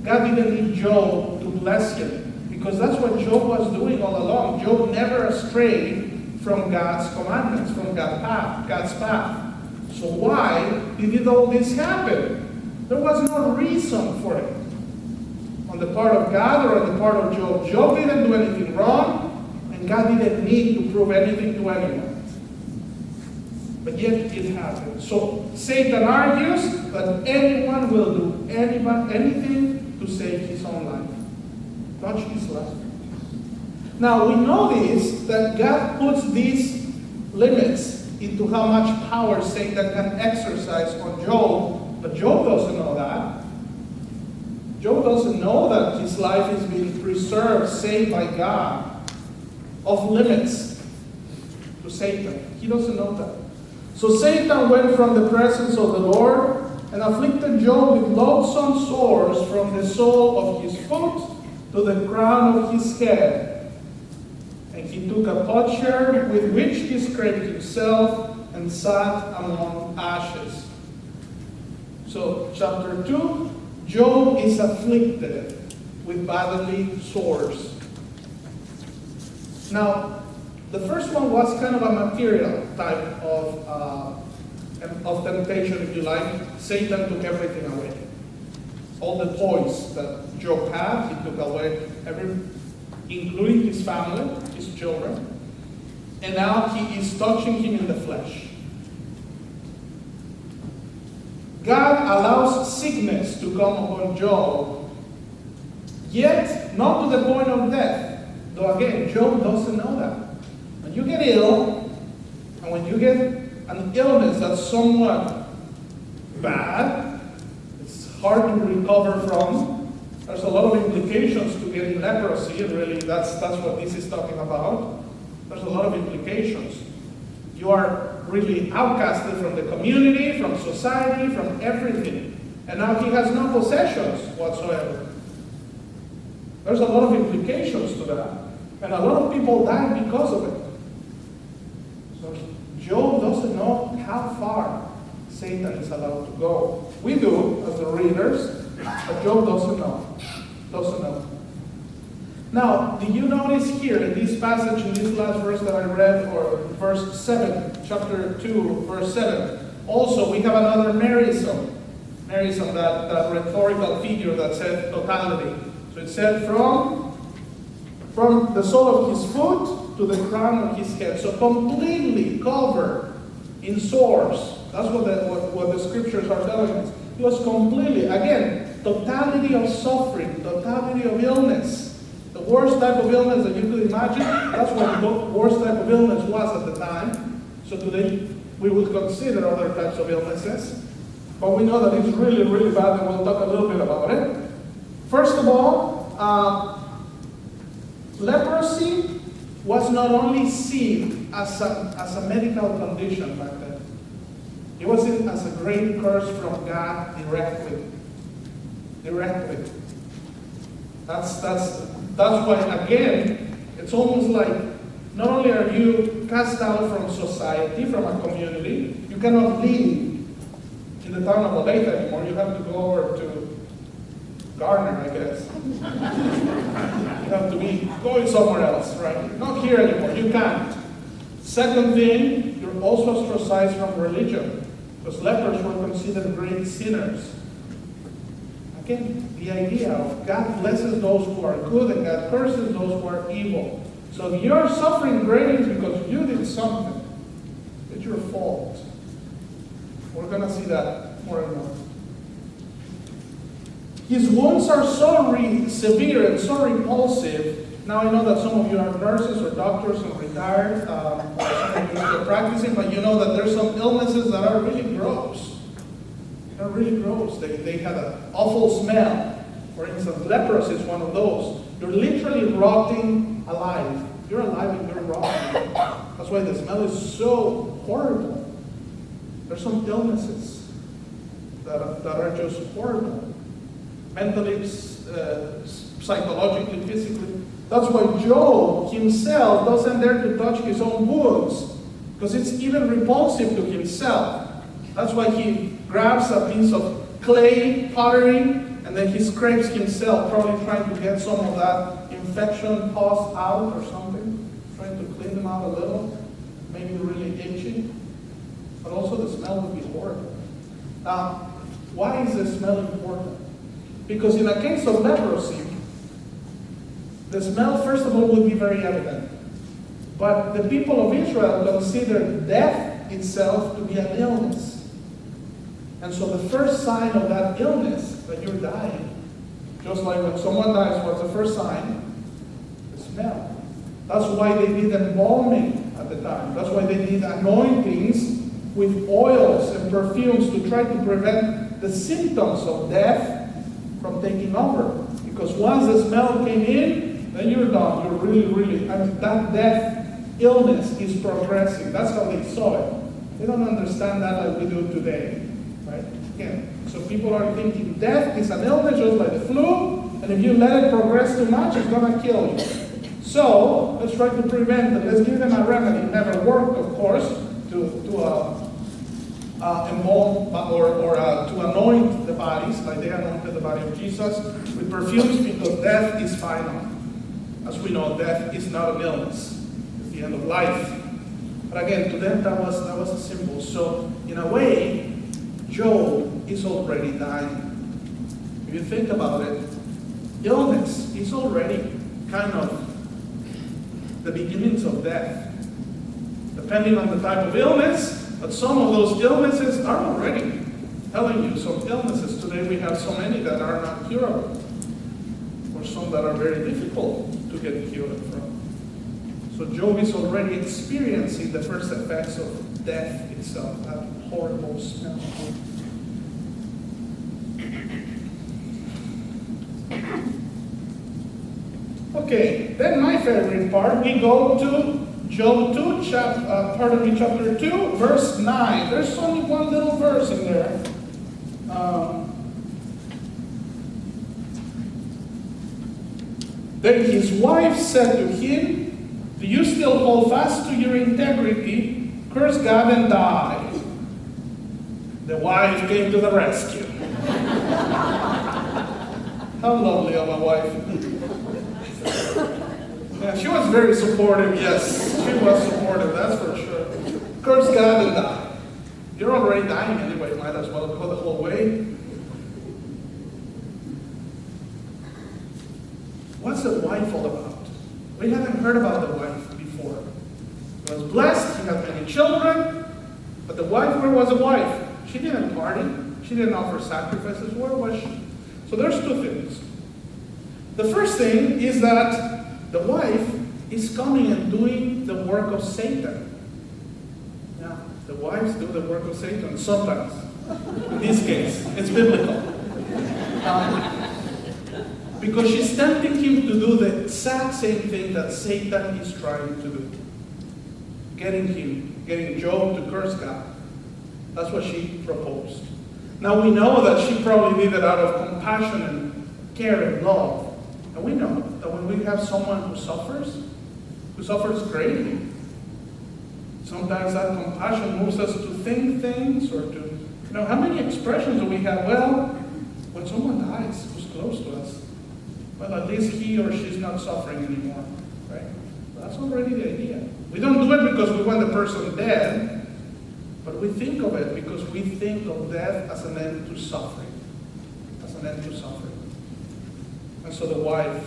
God didn't need Job to bless him. Because that's what Job was doing all along. Job never strayed from God's commandments, from God's path. So why did all this happen? There was no reason for it. On the part of God or on the part of Job. Job didn't do anything wrong, and God didn't need to prove anything to anyone. But yet it happened. So Satan argues that anyone will do anything to save his own life. Touch his life. Now we know that God puts these limits into how much power Satan can exercise on Job, but Job doesn't know that. Job doesn't know that his life is being preserved, saved by God, off limits to Satan. He doesn't know that. So Satan went from the presence of the Lord and afflicted Job with loathsome sores from the sole of his foot to the crown of his head. And he took a potsherd with which he scraped himself and sat among ashes. So, chapter 2, Job is afflicted with bodily sores. Now, the first one was kind of a material type of temptation, if you like. Satan took everything away. All the toys that Job had, he took away, including his family, his children. And now he is touching him in the flesh. God allows sickness to come upon Job, yet not to the point of death. Though again, Job doesn't know that. When you get ill, and when you get an illness that's somewhat bad, it's hard to recover from. There's a lot of implications to getting leprosy, and really that's what this is talking about. There's a lot of implications. You are really outcasted from the community, from society, from everything. And now he has no possessions whatsoever. There's a lot of implications to that. And a lot of people die because of it. So Job doesn't know how far Satan is allowed to go. We do, as the readers, but Job doesn't know. Doesn't know. Now, do you notice here in this passage, in this last verse that I read, or verse 7, chapter 2, verse 7, also we have another merism. Merism, that rhetorical figure that said totality. So it said from the sole of his foot to the crown of his head. So completely covered in sores. That's what the scriptures are telling us. He was completely, again, totality of suffering, totality of illness. The worst type of illness that you could imagine, that's what the worst type of illness was at the time. So today we would consider other types of illnesses. But we know that it's really, really bad, and we'll talk a little bit about it. First of all, leprosy was not only seen as a medical condition back then. It was seen as a great curse from God directly. Directly. That's why, again, it's almost like not only are you cast out from society, from a community, you cannot live in the town of Olathe anymore. You have to go over to Garner, I guess. You have to be going somewhere else, right? Not here anymore. You can't. Second thing, you're also ostracized from religion, because lepers were considered great sinners. Again, the idea of God blesses those who are good and God curses those who are evil. So if you're suffering greatly because you did something, it's your fault. We're going to see that more and more. His wounds are so severe and so repulsive. Now I know that some of you are nurses or doctors and retired, or some of you are practicing, but you know that there's some illnesses that are really gross. They're really gross. They have an awful smell. For instance, leprosy is one of those. You're literally rotting alive. You're alive and you're rotting. That's why the smell is so horrible. There's some illnesses that are just horrible. Mentally, psychologically, physically. That's why Job himself doesn't dare to touch his own wounds, because it's even repulsive to himself. That's why he grabs a piece of clay, pottery, and then he scrapes himself, probably trying to get some of that infection pus out or something, trying to clean them out a little, maybe really itchy. But also the smell would be horrible. Now, why is the smell important? Because in a case of leprosy, the smell, first of all, would be very evident. But the people of Israel consider death itself to be an illness. And so the first sign of that illness, that you're dying, just like when someone dies, what's the first sign? The smell. That's why they did embalming at the time. That's why they did anointings with oils and perfumes to try to prevent the symptoms of death from taking over. Because once the smell came in, then you're done. You're really, and that death illness is progressing. That's how they saw it. They don't understand that like we do today, right? Again, so people are thinking death is an illness just like the flu, and if you let it progress too much, it's going to kill you. So let's try to prevent it. Let's give them a remedy. It never worked, of course, to embalm or to anoint the bodies, like they anointed the body of Jesus with perfumes, because death is final. As we know, death is not an illness; it's the end of life. But again, to them that was a symbol. So in a way, Job is already dying. If you think about it, illness is already kind of the beginnings of death, depending on the type of illness. But some of those illnesses are already telling you. Some illnesses today, we have so many that are not curable, or some that are very difficult to get cured from. So Job is already experiencing the first effects of death itself, that horrible smell. Okay, then my favorite part, we go to Job 2, chapter 2, verse 9. There's only one little verse in there. Then his wife said to him, "Do you still hold fast to your integrity? Curse God and die." The wife came to the rescue. How lovely of a wife. Yeah, she was very supportive, yes. She was supportive, that's for sure. Curse God and die. You're already dying anyway, might as well go the whole way. What's the wife all about? We haven't heard about the wife before. He was blessed, he had many children, but the wife, where was the wife? She didn't party, she didn't offer sacrifices, where was she? So there's two things. The first thing is that the wife is coming and doing the work of Satan. Yeah, the wives do the work of Satan sometimes. In this case, it's biblical. Because she's tempting him to do the exact same thing that Satan is trying to do. Getting Job to curse God. That's what she proposed. Now we know that she probably did it out of compassion and care and love. And we know that when we have someone who suffers greatly, sometimes that compassion moves us to think things or to, how many expressions do we have? Well, when someone dies who's close to us, well, at least he or she's not suffering anymore, right? That's already the idea. We don't do it because we want the person dead, but we think of it because we think of death as an end to suffering. As an end to suffering. And so the wife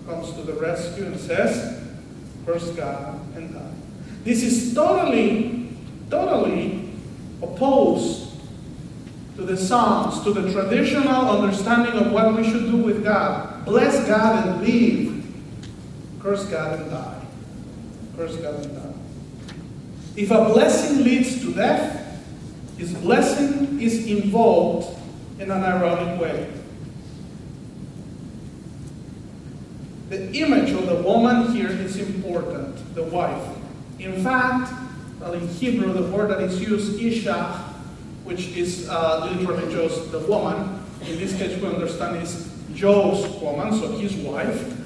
comes to the rescue and says, curse God and die. This is totally opposed to the Psalms, to the traditional understanding of what we should do with God. Bless God and live. Curse God and die. Curse God and die. If a blessing leads to death, his blessing is invoked in an ironic way. The image of the woman here is important, the wife. In fact, Well, in Hebrew, the word that is used, isha, which is literally just the woman. In this case, we understand is Job's woman, so his wife.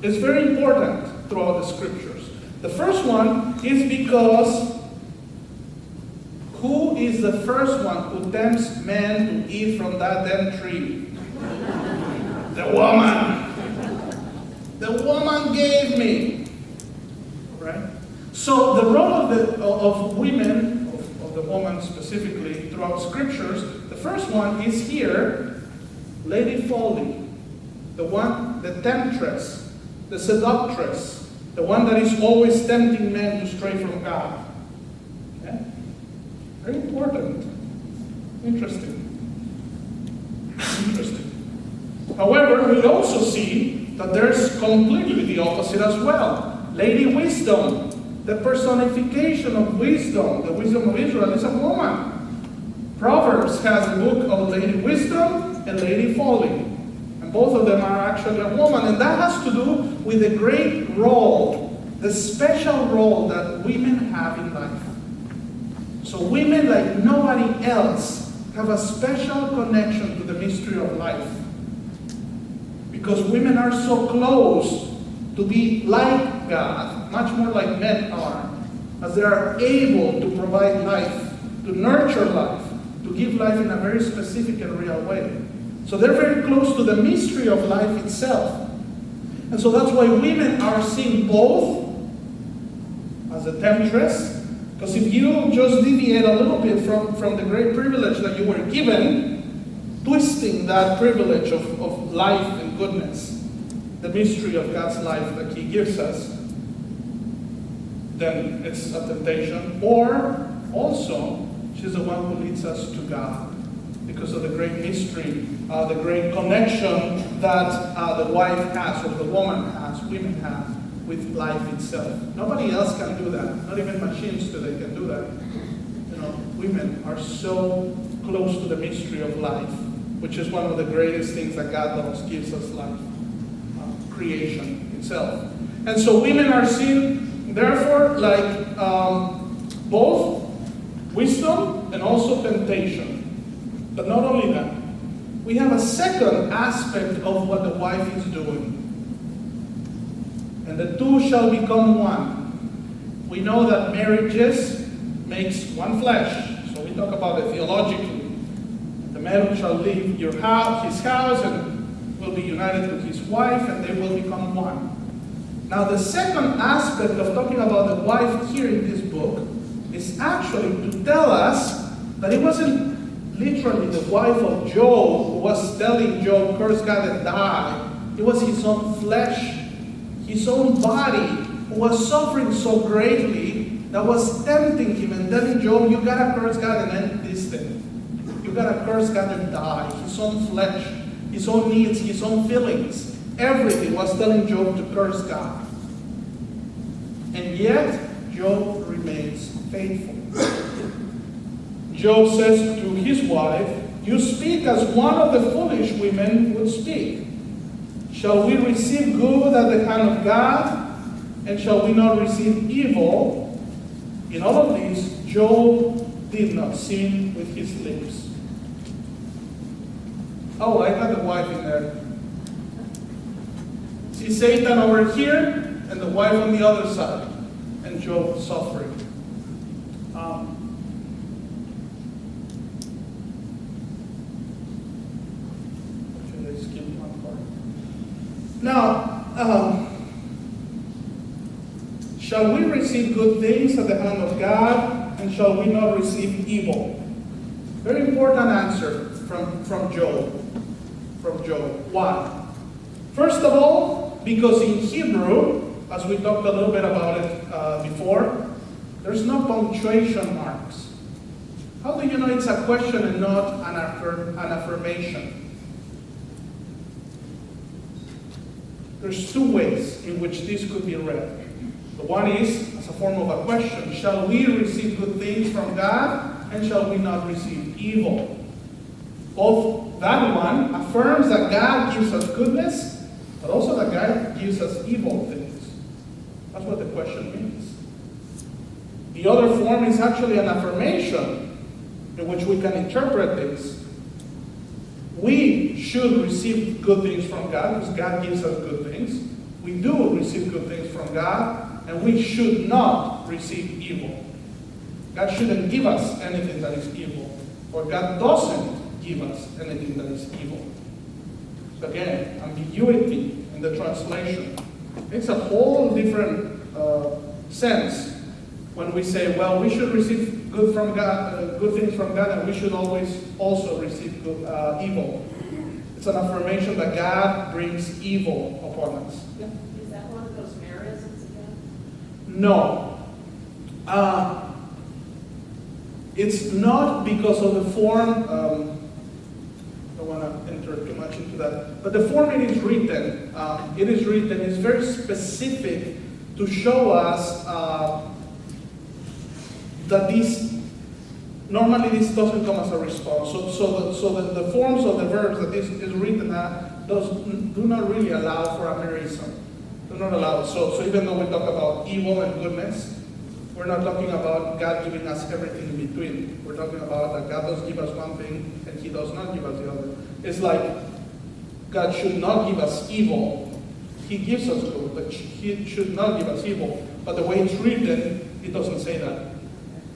Is very important throughout the scriptures. The first one is because who is the first one who tempts men to eat from that damn tree? The woman. The woman gave me. Right? So the role of women, of the woman specifically, throughout scriptures, the first one is here, Lady Folly, the temptress, the seductress, the one that is always tempting men to stray from God. Okay? Very important. Interesting. However, we also see that there's completely the opposite as well. Lady Wisdom, the personification of wisdom, the wisdom of Israel, is a woman. Proverbs has a book of Lady Wisdom and Lady Folly. And both of them are actually a woman. And that has to do with the great role, the special role that women have in life. So women, like nobody else, have a special connection to the mystery of life. Because women are so close to be like God, much more like men are, as they are able to provide life, to nurture life, to give life in a very specific and real way. So they're very close to the mystery of life itself. And so that's why women are seen both as a temptress, because if you just deviate a little bit from the great privilege that you were given, twisting that privilege of life and goodness, the mystery of God's life that He gives us, then it's a temptation. Or also, she's the one who leads us to God because of the great mystery, the great connection that the wife has, or the woman has, women have, with life itself. Nobody else can do that. Not even machines today can do that. You know, women are so close to the mystery of life, which is one of the greatest things that God loves, gives us life, creation itself. And so women are seen, therefore, like both wisdom and also temptation. But not only that, we have a second aspect of what the wife is doing. And the two shall become one. We know that marriages makes one flesh. So we talk about it theologically. The man shall leave his house and will be united with his wife, and they will become one. Now the second aspect of talking about the wife here in this book is actually to tell us that it wasn't literally the wife of Job who was telling Job, curse God and die. It was his own flesh, his own body, who was suffering so greatly that was tempting him and telling Job, you gotta curse God and end this thing. You gotta curse God and die. His own flesh, his own needs, his own feelings, everything was telling Job to curse God. And yet, Job remains faithful. Job says to his wife, you speak as one of the foolish women would speak. Shall we receive good at the hand of God, and shall we not receive evil? In all of this, Job did not sin with his lips. Oh, I got the wife in there. See Satan over here, and the wife on the other side, and Job suffering. Now, shall we receive good things at the hand of God, and shall we not receive evil? Very important answer from Job. Why? First of all, because in Hebrew, as we talked a little bit about it before, there's no punctuation marks. How do you know it's a question and not an affirmation? There's two ways in which this could be read. The one is as a form of a question. Shall we receive good things from God, and shall we not receive evil? Both that one affirms that God gives us goodness, but also that God gives us evil things. That's what the question means. The other form is actually an affirmation in which we can interpret this. We should receive good things from God because God gives us good things. We do receive good things from God, and we should not receive evil. God shouldn't give us anything that is evil, or God doesn't give us anything that is evil. So again, ambiguity in the translation. It's a whole different sense when we say, well, we should receive good from God, good things from God, and we should always also receive good, evil. It's an affirmation that God brings evil upon us. Yeah? Is that one of those merisms again? No. It's not because of the form. I don't want to enter too much into that. But the form it is written is very specific to show us that normally this doesn't come as a response. So the forms of the verbs that this is written at do not really allow for a merism. Do not allow it. So even though we talk about evil and goodness, we're not talking about God giving us everything in between. We're talking about that God does give us one thing and He does not give us the other. It's like God should not give us evil. He gives us good, but He should not give us evil. But the way it's written, it doesn't say that.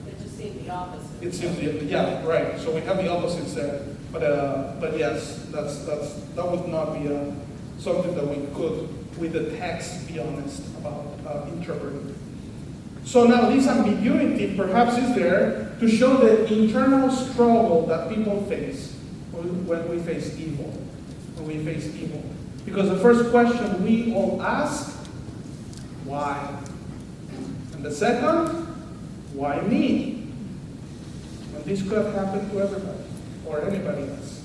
It just seemed the opposite. It seems yeah, right. So we have the opposites there. But yes, that would not be something that we could, with the text, be honest about interpreting. So now this ambiguity perhaps is there to show the internal struggle that people face when we face evil. When we face evil. Because the first question we all ask, why? And the second, why me? And this could have happened to everybody or anybody else.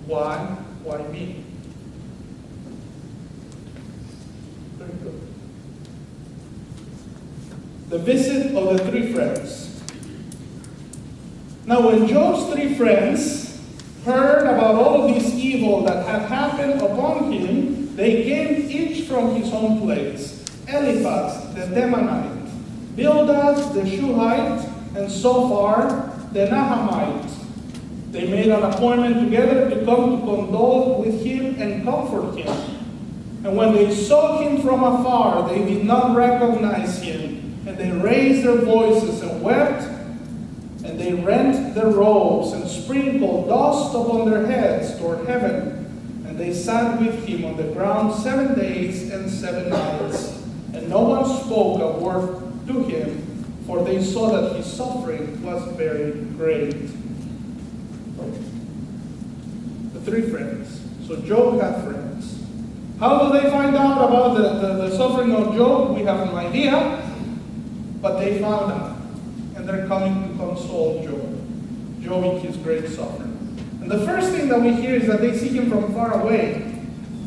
Why? Why me? Very good. The visit of the three friends. Now when Job's three friends heard about all of this evil that had happened upon him, they came each from his own place. Eliphaz the Temanite, Bildad the Shuhite, and Zophar the Nahamite. They made an appointment together to come to condole with him and comfort him. And when they saw him from afar, they did not recognize him. And they raised their voices and wept, and they rent their robes and sprinkled dust upon their heads toward heaven. And they sat with him on the ground 7 days and 7 nights. And no one spoke a word to him, for they saw that his suffering was very great. The three friends. So Job had friends. How do they find out about the suffering of Job? We have no idea. But they found out, and they're coming to console Job. Job in his great suffering. And the first thing that we hear is that they see him from far away.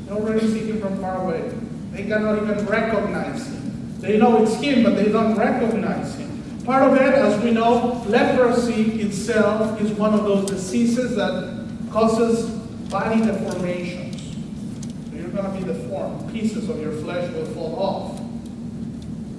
They already see him from far away. They cannot even recognize him. They know it's him, but they don't recognize him. Part of it, as we know, leprosy itself is one of those diseases that causes body deformations. So you're going to be deformed. Pieces of your flesh will fall off.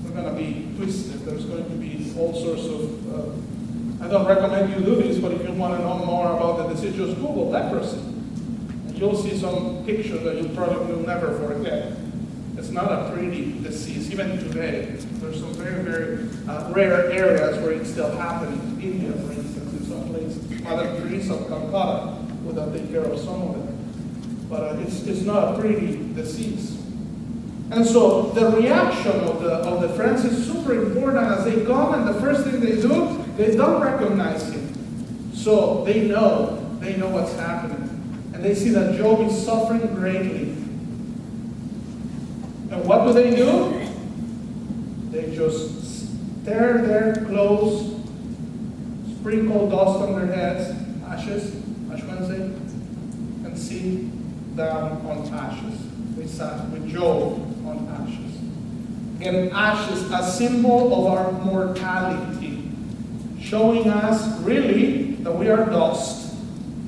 They're going to be twisted. There's going to be all sorts of... I don't recommend you do this, but if you want to know more about the disease, just Google leprosy. And you'll see some pictures that you probably will never forget. It's not a pretty disease, even today. There's some very, very rare areas where it's still happening. In India, for instance, in some places. Mother Teresa of Calcutta would take care of some of them. But it's not a pretty disease. And so the reaction of the friends is super important as they come, and the first thing they do, they don't recognize him. So they know what's happening. And they see that Job is suffering greatly. And what do? They just tear their clothes, sprinkle dust on their heads, ashes, Ash Wednesday, and sit down on ashes. They sat with Job on ashes. Again, ashes, a symbol of our mortality, showing us really that we are dust.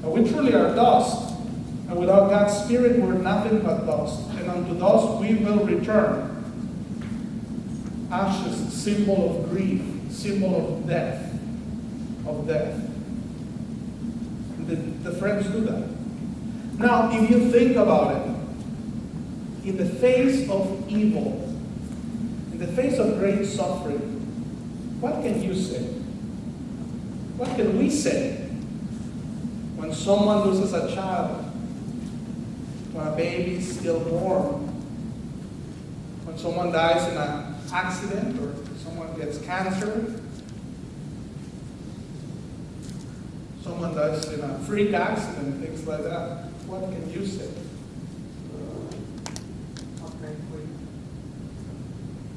That we truly are dust. And without God's Spirit, we're nothing but dust. And unto dust we will return. Ashes, symbol of grief, symbol of death. The friends do that. Now, if you think about it, in the face of evil, in the face of great suffering, what can you say? What can we say when someone loses a child, when a baby is still born, when someone dies in an accident or someone gets cancer, someone dies in a freak accident, things like that? What can you say? I'll pray for you.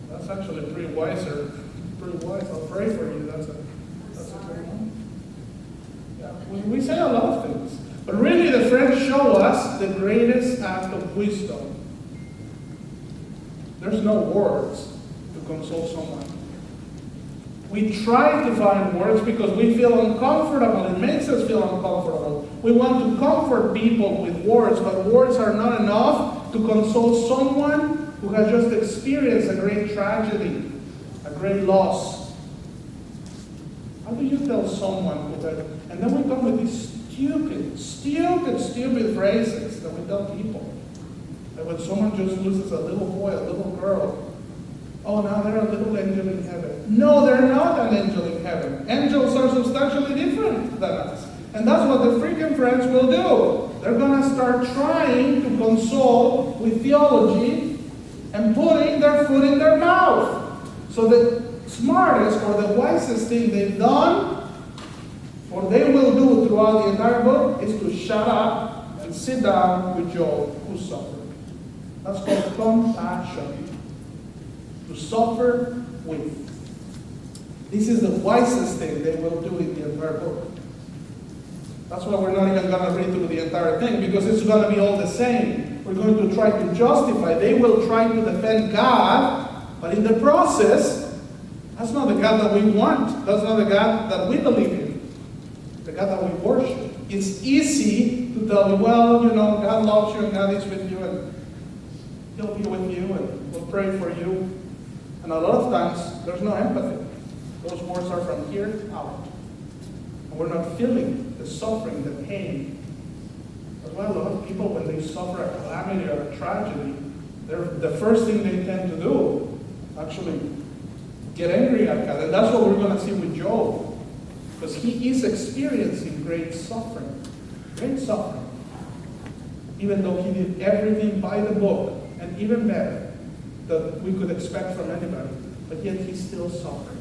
That's actually pretty wise. I'll pray for you. That's a good one. Yeah, we say a lot of things. But really the friends show us the greatest act of wisdom. There's no words to console someone. We try to find words because we feel uncomfortable. It makes us feel uncomfortable. We want to comfort people with words, but words are not enough to console someone who has just experienced a great tragedy, a great loss. How do you tell someone with that? And then we come with these stupid phrases that we tell people. That when someone just loses a little boy, a little girl, oh, now they're a little angel in heaven. No, they're not an angel in heaven. Angels are substantially different than us. And that's what the freaking friends will do. They're going to start trying to console with theology and putting their foot in their mouth. So the smartest or the wisest thing they've done, or they will do throughout the entire book, is to shut up and sit down with Job, who suffered. That's called compassion. To suffer with. This is the wisest thing they will do in the entire book. That's why we're not even going to read through the entire thing, because it's going to be all the same. We're going to try to justify. They will try to defend God, but in the process, that's not the God that we want. That's not the God that we believe in. The God that we worship. It's easy to tell you, well, God loves you and God is with you and He'll be with you and we'll pray for you. And a lot of times, there's no empathy. Those words are from here out. And we're not feeling the suffering, the pain. That's why a lot of people, when they suffer a calamity or a tragedy, the first thing they tend to do, actually, get angry at God. And that's what we're going to see with Job. Because he is experiencing great suffering. Great suffering. Even though he did everything by the book, and even better, that we could expect from anybody, but yet he's still suffering.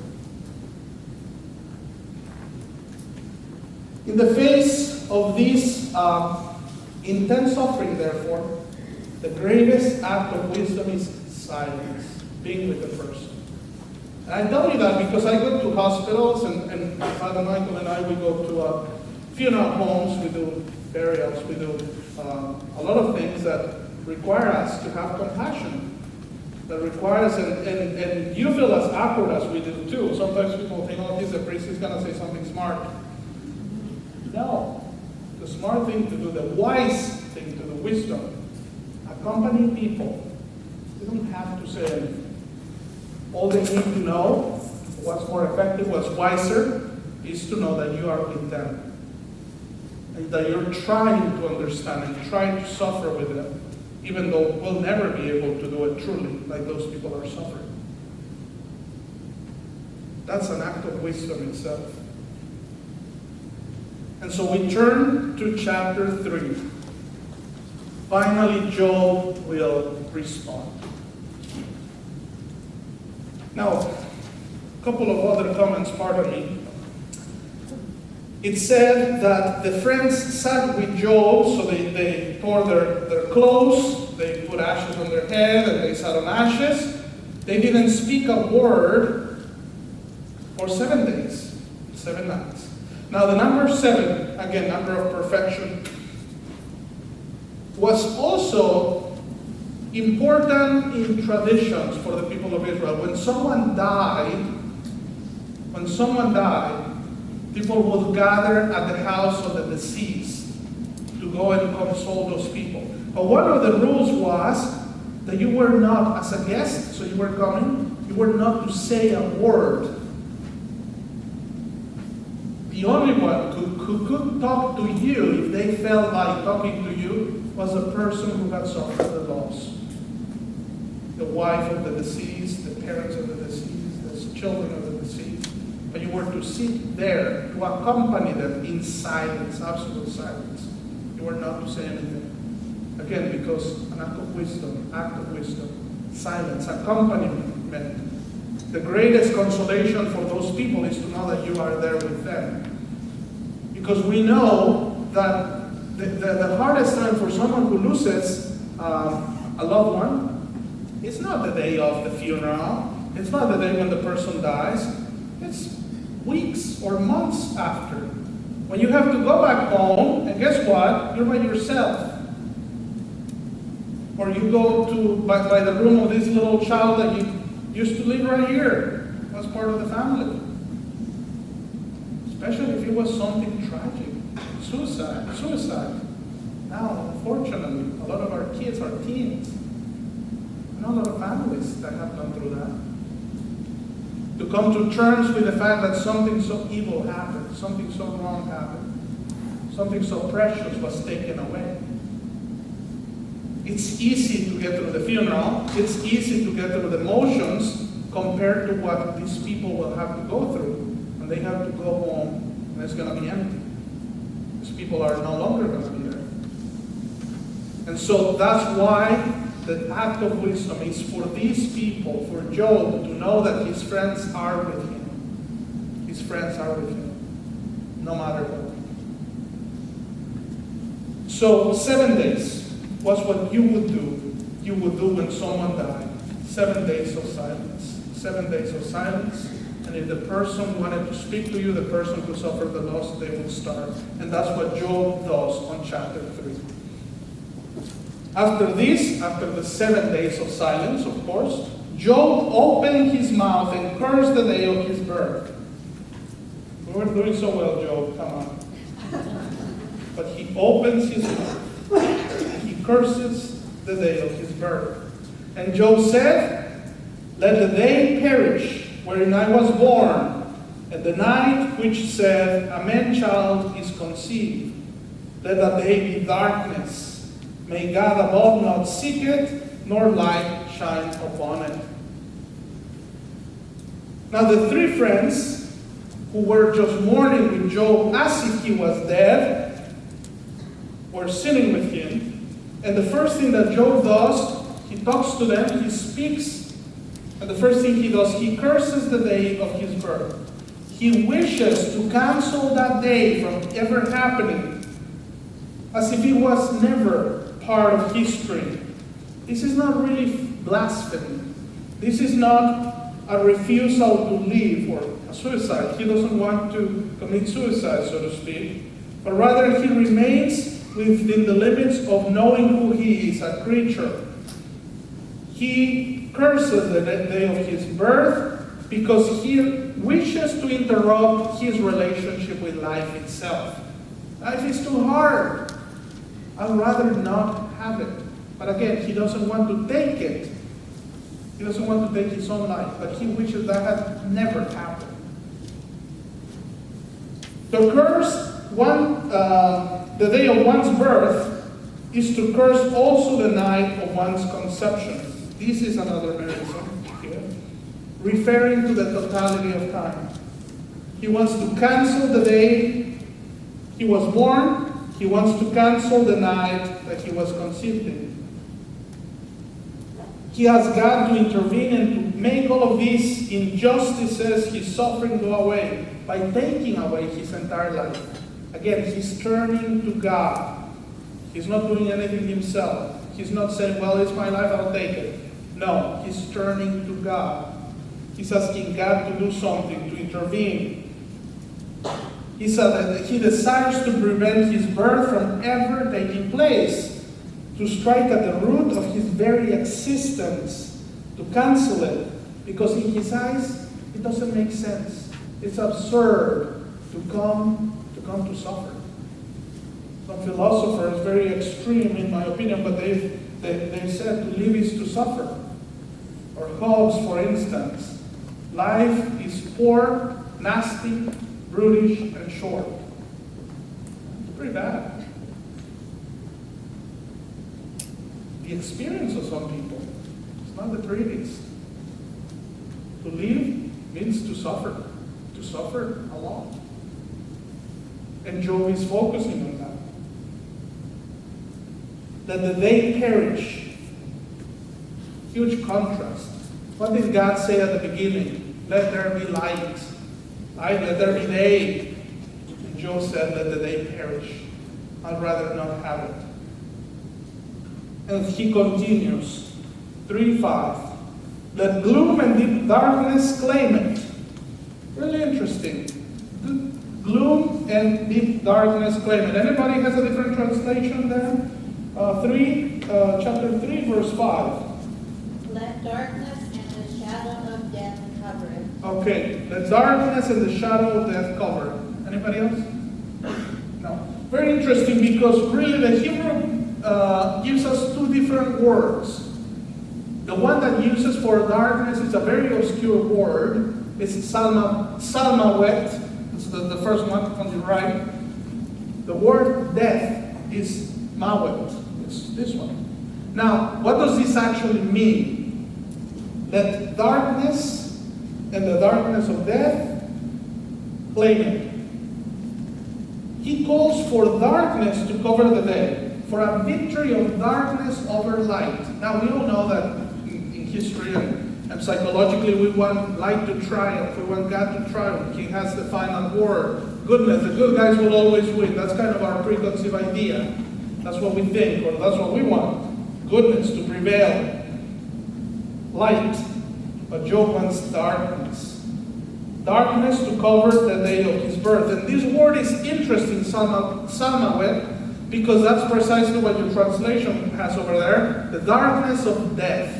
In the face of this intense suffering, therefore, the greatest act of wisdom is silence, being with the person. And I tell you that because I go to hospitals, and Father Michael and I, we go to funeral homes, we do burials, we do a lot of things that require us to have compassion. That requires, and you feel as awkward as we do too. Sometimes people think, oh, he's a priest, he's going to say something smart. No. The smart thing to do, the wise thing to do, wisdom, accompany people. They don't have to say anything. All they need to know, what's more effective, what's wiser, is to know that you are with them. And that you're trying to understand and trying to suffer with them. Even though we'll never be able to do it truly, like those people are suffering. That's an act of wisdom itself. And so we turn to chapter 3. Finally, Job will respond. Now, a couple of other comments, pardon me. It said that the friends sat with Job, so they tore their clothes, they put ashes on their head, and they sat on ashes. They didn't speak a word for 7 days, 7 nights. Now the number 7, again, number of perfection, was also important in traditions for the people of Israel. When someone died, people would gather at the house of the deceased to go and console those people. But one of the rules was that you were not as a guest, so you were coming, You were not to say a word. The only one who could talk to you, if they felt like talking to you, was a person who had suffered the loss. The wife of the deceased, the parents of the deceased, the children of the deceased. But you were to sit there to accompany them in silence, absolute silence. You were not to say anything. Again, because an act of wisdom, silence, accompaniment. The greatest consolation for those people is to know that you are there with them. Because we know that the hardest time for someone who loses a loved one, it's not the day of the funeral, it's not the day when the person dies, it's weeks or months after. When you have to go back home, and guess what? You're by yourself. Or you go by the room of this little child that you used to live right here, was part of the family. Especially if it was something tragic, suicide. Now, unfortunately, a lot of our kids are teens. And a lot of families that have gone through that. To come to terms with the fact that something so evil happened, something so wrong happened, something so precious was taken away. It's easy to get through the funeral, it's easy to get through the motions compared to what these people will have to go through. And they have to go home and it's going to be empty. These people are no longer going to be there. And so that's why the act of wisdom is for these people, for Job, to know that his friends are with him. His friends are with him, no matter what. So 7 days was what you would do. You would do when someone died. 7 days of silence. 7 days of silence. And if the person wanted to speak to you, the person who suffered the loss, they would start. And that's what Job does on chapter 3. After this, after the 7 days of silence, of course, Job opened his mouth and cursed the day of his birth. We weren't doing so well, Job, come on. But he opens his mouth and he curses the day of his birth. And Job said, "Let the day perish wherein I was born, and the night which said, a man-child is conceived. Let that day be darkness. May God above not seek it, nor light shine upon it." Now the three friends who were just mourning with Job as if he was dead were sitting with him. And the first thing that Job does, he talks to them, he speaks, and the first thing he does, he curses the day of his birth. He wishes to cancel that day from ever happening, as if it was never part of history. This is not really blasphemy. This is not a refusal to live or a suicide. He doesn't want to commit suicide, so to speak, but rather he remains within the limits of knowing who he is, a creature. He curses the day of his birth because he wishes to interrupt his relationship with life itself. Life is too hard. I'd rather not have it. But again, he doesn't want to take it. He doesn't want to take his own life, but he wishes that had never happened. To curse the day of one's birth is to curse also the night of one's conception. This is another mechanism here, referring to the totality of time. He wants to cancel the day he was born. He wants to cancel the night that he was conceived in. He has God to intervene and to make all of these injustices, his suffering, go away by taking away his entire life. Again, he's turning to God. He's not doing anything himself. He's not saying, well, it's my life, I'll take it. No, he's turning to God. He's asking God to do something, to intervene. He said that he desires to prevent his birth from ever taking place, to strike at the root of his very existence, to cancel it, because in his eyes, it doesn't make sense. It's absurd to come to suffer. Some philosophers, very extreme in my opinion, but they've said to live is to suffer. Or Hobbes, for instance, life is poor, nasty, brutish, and short. It's pretty bad. The experience of some people is not the prettiest. To live means to suffer a lot. And Job is focusing on that. That they perish. Huge contrast. What did God say at the beginning? Let there be light. Let there be day. And Job said, let the day perish. I'd rather not have it. And he continues, 3:5. Let gloom and deep darkness claim it. Really interesting. Gloom and deep darkness claim it. Anybody has a different translation there? Chapter 3, verse 5. Let darkness and the shadow of death cover it. Okay, let darkness and the shadow of death cover it. Anybody else? No. Very interesting because really the Hebrew gives us two different words. The one that uses for darkness is a very obscure word. It's salmawet. It's the first one on the right. The word death is mawet. It's this one. Now, what does this actually mean? Let darkness and the darkness of death claim it. He calls for darkness to cover the day, for a victory of darkness over light. Now, we all know that in history and psychologically, we want light to triumph. We want God to triumph. He has the final word. Goodness, the good guys will always win. That's kind of our preconceived idea. That's what we think, or that's what we want. Goodness to prevail. Light. But Job wants darkness. Darkness to cover the day of his birth. And this word is interesting, salmawet, because that's precisely what your translation has over there. The darkness of death.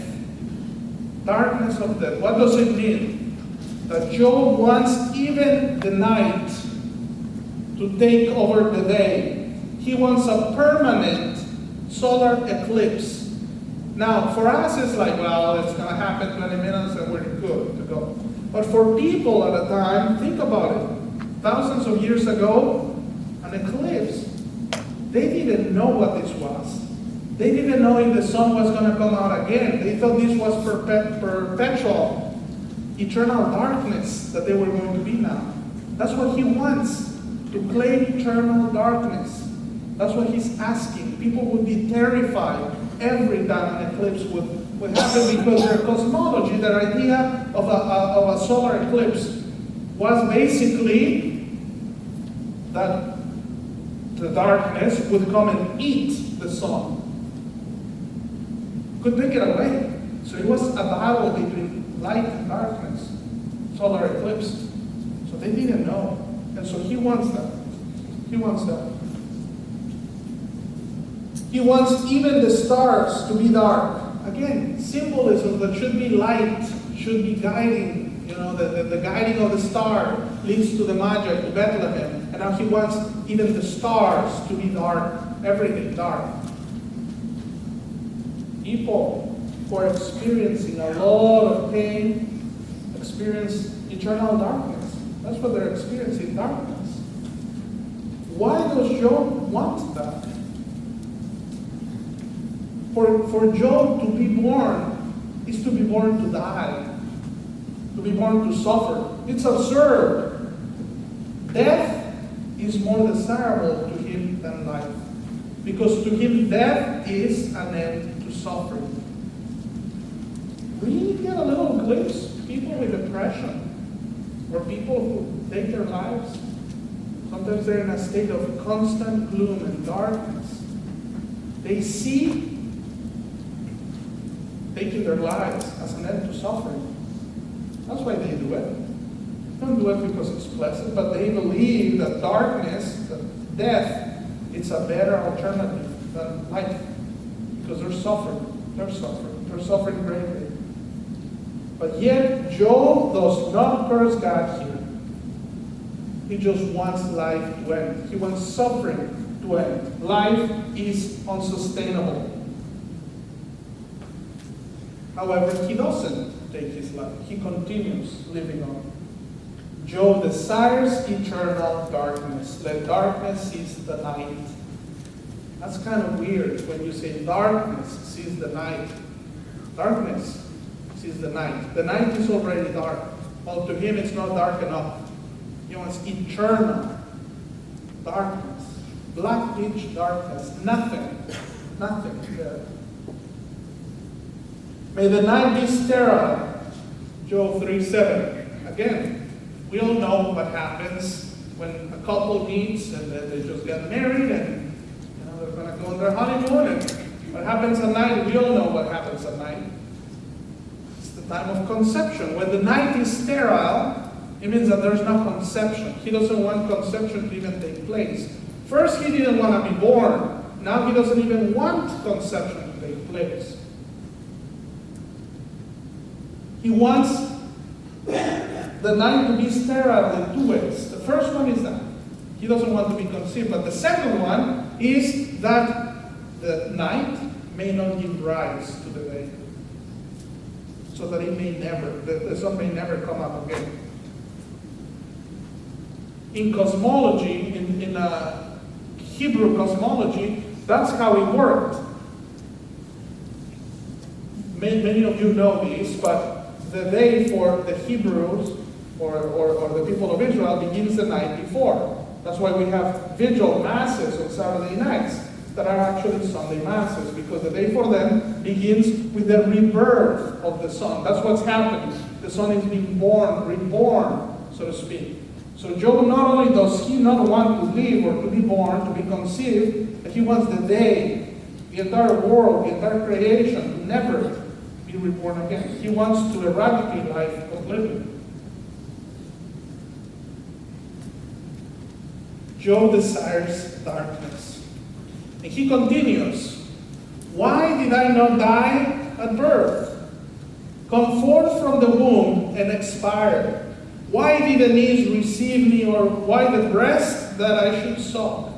Darkness of death. What does it mean? That Job wants even the night to take over the day. He wants a permanent solar eclipse. Now, for us, it's like, well, it's going to happen 20 minutes and we're good to go. But for people at the time, think about it. Thousands of years ago, an eclipse. They didn't know what this was. They didn't know if the sun was going to come out again. They thought this was perpetual, eternal darkness that they were going to be now. That's what he wants, to claim eternal darkness. That's what he's asking. People would be terrified every time an eclipse would happen because their cosmology, their idea of a solar eclipse was basically that the darkness would come and eat the sun. Could take it away. So it was a battle between light and darkness, solar eclipse. So they didn't know. And so he wants that. He wants that. He wants even the stars to be dark. Again, symbolism that should be light, should be guiding. You know, the guiding of the star leads to the Magi, to Bethlehem. And now he wants even the stars to be dark, everything dark. People who are experiencing a lot of pain experience eternal darkness. That's what they're experiencing, darkness. Why does Job want that? For Job to be born is to be born to die, to be born to suffer. It's absurd. Death is more desirable to him than life, because to him death is an end to suffering. We get a little glimpse, people with depression, or people who take their lives. Sometimes they're in a state of constant gloom and darkness. They see taking their lives as an end to suffering. That's why they do it. They don't do it because it's pleasant, but they believe that darkness, that death, it's a better alternative than life. Because they're suffering. They're suffering. They're suffering greatly. But yet, Job does not curse God here. He just wants life to end. He wants suffering to end. Life is unsustainable. However, he doesn't take his life. He continues living on. Job desires eternal darkness. Let darkness seize the night. That's kind of weird when you say darkness seize the night. Darkness seize the night. The night is already dark. Well, to him it's not dark enough. He wants eternal darkness. Black pitch darkness. Nothing there. May the night be sterile. Job 3:7. Again, we all know what happens when a couple meets and they just get married and they're going to go on their honeymoon. And what happens at night? We all know what happens at night. It's the time of conception. When the night is sterile, it means that there's no conception. He doesn't want conception to even take place. First, he didn't want to be born. Now he doesn't even want conception to take place. He wants the night to be sterile in two ways. The first one is that he doesn't want to be conceived, but the second one is that the night may not give rise to the day, so that the sun may never come up again. In cosmology, in Hebrew cosmology, that's how it worked. Many of you know this, but the day for the Hebrews or the people of Israel begins the night before. That's why we have vigil masses on Saturday nights that are actually Sunday masses, because the day for them begins with the rebirth of the sun. That's what's happening. The sun is being born, reborn, so to speak. So Job, not only does he not want to live or to be born, to be conceived, but he wants the day, the entire world, the entire creation to never be reborn again. He wants to eradicate life completely. Job desires darkness. And he continues, why did I not die at birth? Come forth from the womb and expire. Why did the knees receive me, or why the breast that I should suck?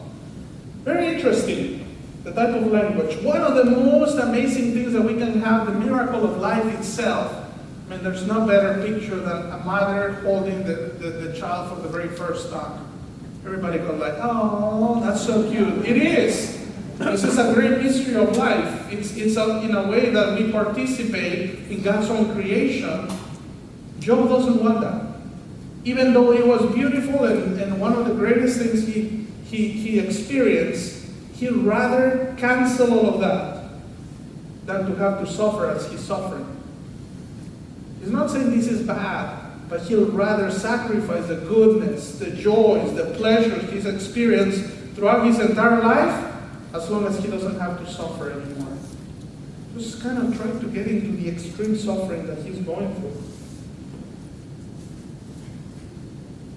Very interesting, the type of language. One of the most amazing things that we can have, the miracle of life itself. I mean, there's no better picture than a mother holding the child for the very first time. Everybody goes like, oh, that's so cute. It is. This is a great mystery of life. It's in a way that we participate in God's own creation. Job doesn't want that. Even though it was beautiful and one of the greatest things he experienced, he'd rather cancel all of that than to have to suffer as he's suffering. He's not saying this is bad, but he'll rather sacrifice the goodness, the joys, the pleasures he's experienced throughout his entire life, as long as he doesn't have to suffer anymore. Just kind of trying to get into the extreme suffering that he's going through.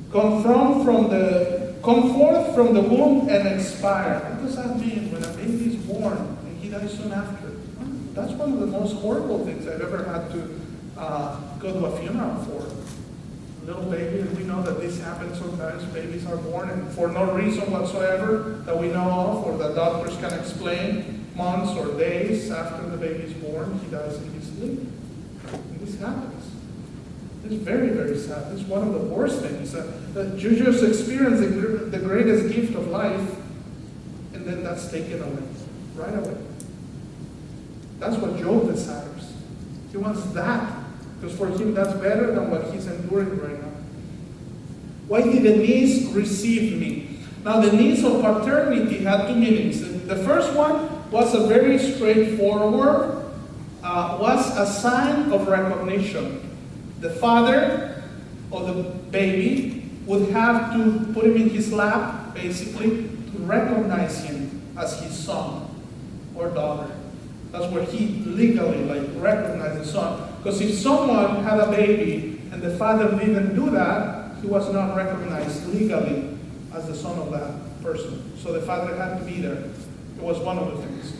Come forth from the womb and expire. What does that mean when a baby is born and he dies soon after? Well, that's one of the most horrible things I've ever had to go to a funeral for. A little baby, and we know that this happens sometimes. Babies are born and for no reason whatsoever that we know of or that doctors can explain, months or days after the baby is born, he dies in his sleep. And this happens. It's very, very sad. It's one of the worst things that you just experience the greatest gift of life, and then that's taken away, right away. That's what Job desires. He wants that, because for him that's better than what he's enduring right now. Why did the knees receive me? Now the knees of paternity had two meanings. The first one was a very straightforward, was a sign of recognition. The father of the baby would have to put him in his lap, basically, to recognize him as his son or daughter. That's where he legally recognized the son. Because if someone had a baby and the father didn't do that, he was not recognized legally as the son of that person. So the father had to be there. It was one of the things.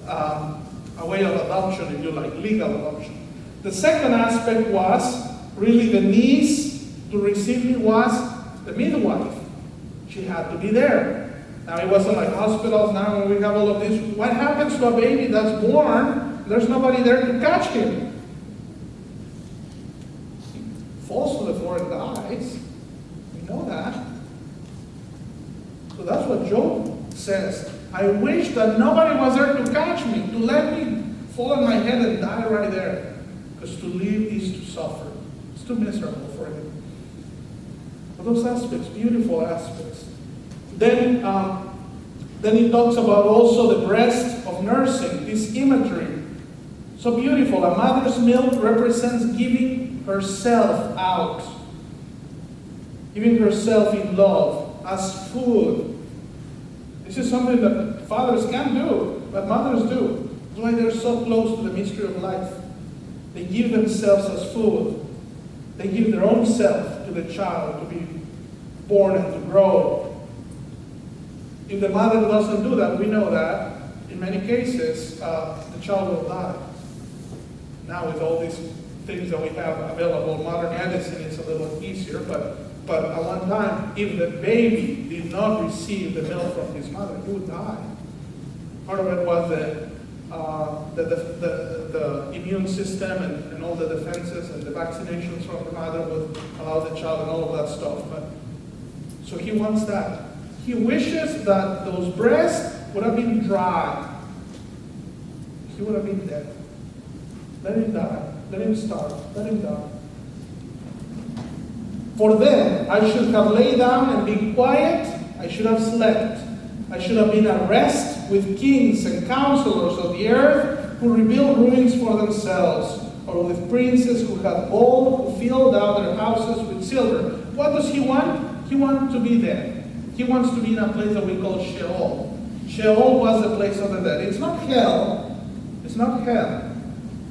A way of adoption, if you like, legal adoption. The second aspect was really the knees to receive me was the midwife. She had to be there. Now it wasn't like hospitals now when we have all of this. What happens to a baby that's born there's nobody there to catch him. He falls to the floor and dies. We know that. So that's what Job says. I wish that nobody was there to catch me, to let me fall on my head and die right there. Because to live is to suffer. It's too miserable for him. But those aspects, beautiful aspects. Then he talks about also the breast of nursing, this imagery. So beautiful. A mother's milk represents giving herself out. Giving herself in love, as food. This is something that fathers can do, but mothers do. That's why they're so close to the mystery of life. They give themselves as food. They give their own self to the child to be born and to grow. If the mother doesn't do that, we know that in many cases the child will die. Now with all these things that we have available, modern medicine is a little easier, but at one time, if the baby did not receive the milk from his mother, he would die. Part of it was the immune system and all the defenses and the vaccinations from the mother would allow the child and all of that stuff. So he wants that. He wishes that those breasts would have been dry. He would have been dead. Let him die. Let him starve. Let him die. For then I should have laid down and been quiet. I should have slept. I should have been at rest with kings and counselors of the earth who rebuild ruins for themselves, or with princes who had gold, who filled out their houses with silver. What does he want? He wants to be there. He wants to be in a place that we call Sheol. Sheol was the place of the dead. It's not hell. It's not hell.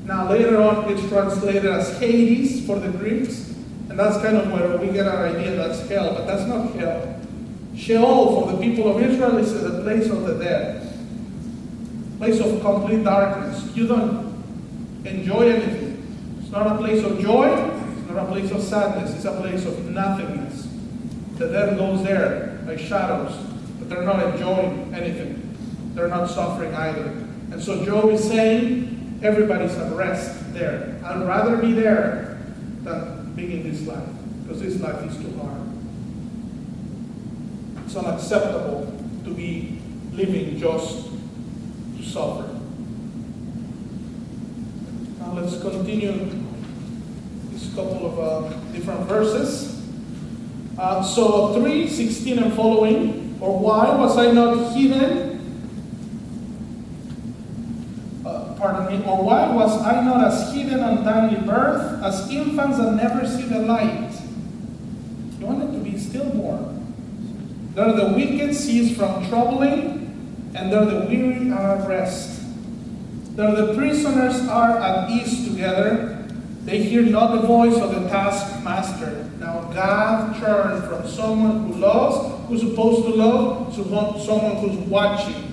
Now later on it's translated as Hades for the Greeks. And that's kind of where we get our idea that's hell, but that's not hell. Sheol for the people of Israel is the place of the dead. Place of complete darkness. You don't enjoy anything. It's not a place of joy. It's not a place of sadness. It's a place of nothingness. The dead goes there like shadows, but they're not enjoying anything. They're not suffering either. And so Job is saying, everybody's at rest there. I'd rather be there than being in this life, because this life is too hard. It's unacceptable to be living just to suffer. Now let's continue this couple of different verses. So 3:16 and following, or why was I not hidden? Or why was I not as hidden untimely birth, as infants that never see the light? He wanted to be stillborn. There the wicked cease from troubling, and there the weary are at rest. There the prisoners are at ease together. They hear not the voice of the taskmaster. Now God turned from someone who loves, who's supposed to love, to someone who's watching,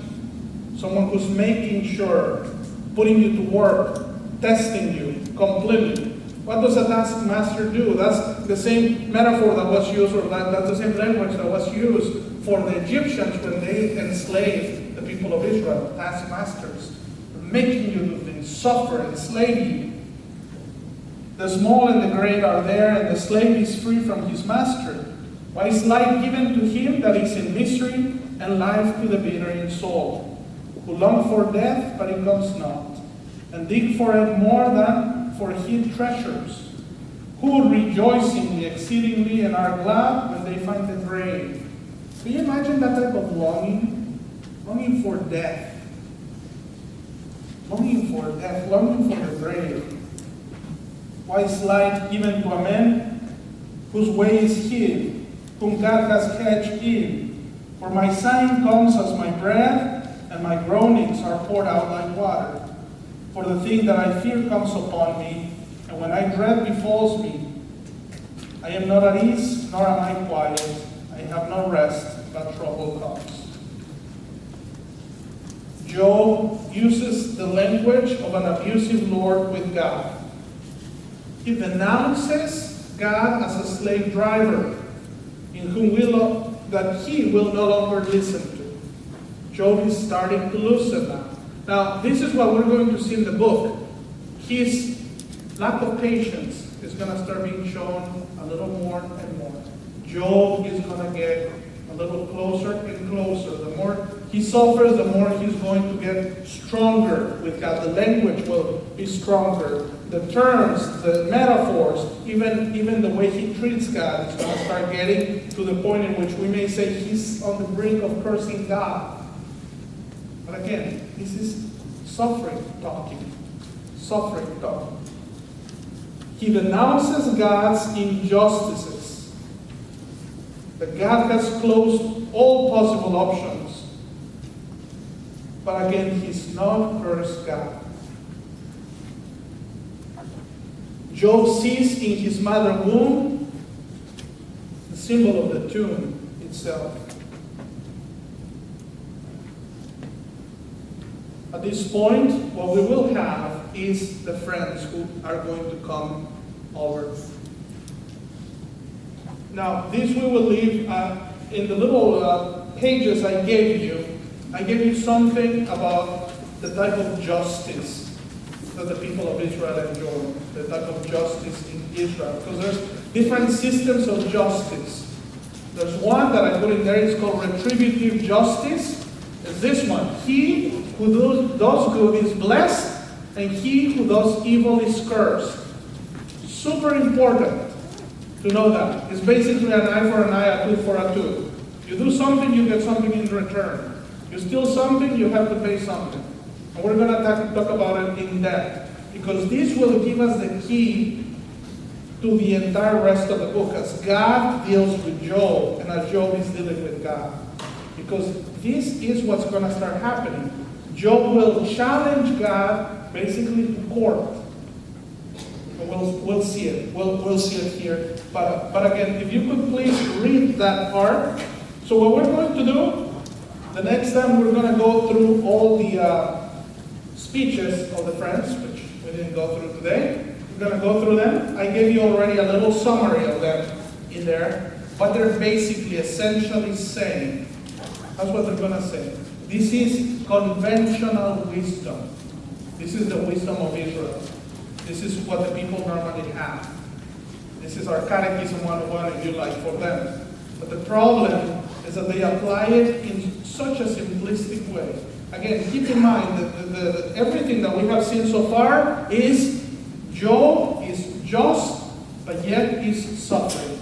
someone who's making sure, putting you to work, testing you completely. What does a taskmaster do? That's the same metaphor that was used, or that's the same language that was used for the Egyptians when they enslaved the people of Israel. Taskmasters, making you do things, suffer, enslave you. The small and the great are there, and the slave is free from his master. Why is life given to him that is in misery, and life to the bitter in soul? Who long for death, but it comes not, and dig for it more than for hid treasures, who rejoicingly, exceedingly, and are glad when they find the grave. Can you imagine that type of longing? Longing for death. Longing for death, longing for the grave. Why is light given to a man whose way is hid, whom God has hedged in? For my sighing comes as my breath, and my groanings are poured out like water. For the thing that I fear comes upon me, and when I dread befalls me, I am not at ease, nor am I quiet. I have no rest, but trouble comes. Job uses the language of an abusive Lord with God. He denounces God as a slave driver, in whom that he will no longer listen to. Job is starting to loosen now. Now, this is what we're going to see in the book. His lack of patience is going to start being shown a little more and more. Job is going to get a little closer and closer. The more he suffers, the more he's going to get stronger with God. The language will be stronger. The terms, the metaphors, even the way he treats God is going to start getting to the point in which we may say he's on the brink of cursing God. But again, this is suffering talking. Suffering talking. He denounces God's injustices. That God has closed all possible options. But again, he's not cursed God. Job sees in his mother womb the symbol of the tomb itself. At this point, what we will have is the friends who are going to come over. Now, this we will leave in the little pages I gave you. I gave you something about the type of justice that the people of Israel enjoy, the type of justice in Israel. Because there's different systems of justice. There's one that I put in there, it's called retributive justice. It's this one. He who does good is blessed, and he who does evil is cursed. Super important to know that. It's basically an eye for an eye, a tooth for a tooth. You do something, you get something in return. You steal something, you have to pay something. And we're going to talk about it in depth, because this will give us the key to the entire rest of the book, as God deals with Job, and as Job is dealing with God. Because this is what's going to start happening. Job will challenge God basically to court. And we'll see it. We'll see it here. But again, if you could please read that part. So what we're going to do, the next time we're going to go through all the speeches of the friends, which we didn't go through today. We're going to go through them. I gave you already a little summary of them in there. But they're basically essentially saying, that's what they're going to say. This is conventional wisdom. This is the wisdom of Israel. This is what the people normally have. This is our Catechism 101, if you like, for them. But the problem is that they apply it in such a simplistic way. Again, keep in mind that everything that we have seen so far is Job is just, but yet is suffering.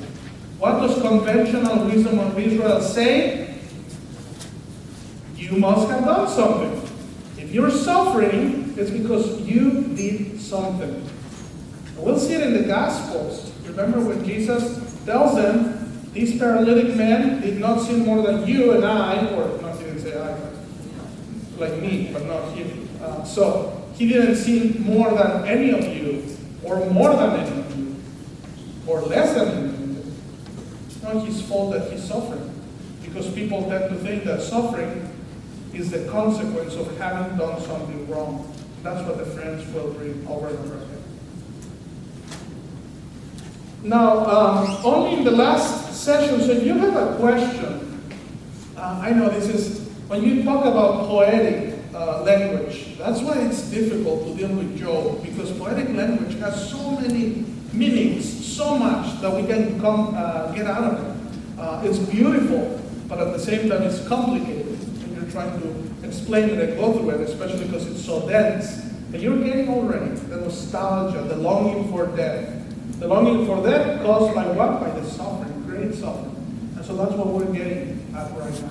What does conventional wisdom of Israel say? You must have done something. If you're suffering, it's because you did something. And we'll see it in the Gospels. Remember when Jesus tells them, these paralytic men did not sin more than you and I, or not, he didn't say I, but like me, but not him. So he didn't sin more than any of you, or more than any of you, or less than any of you. It's not his fault that he's suffering, because people tend to think that suffering is the consequence of having done something wrong. That's what the friends will bring over and over again. Now, only in the last session, so if you have a question, I know this is, when you talk about poetic language, that's why it's difficult to deal with Job, because poetic language has so many meanings, so much that we can get out of it. It's beautiful, but at the same time it's complicated. Trying to explain it and go through it, especially because it's so dense. And you're getting already the nostalgia, the longing for death. The longing for death caused by what? By the suffering, great suffering. And so that's what we're getting at right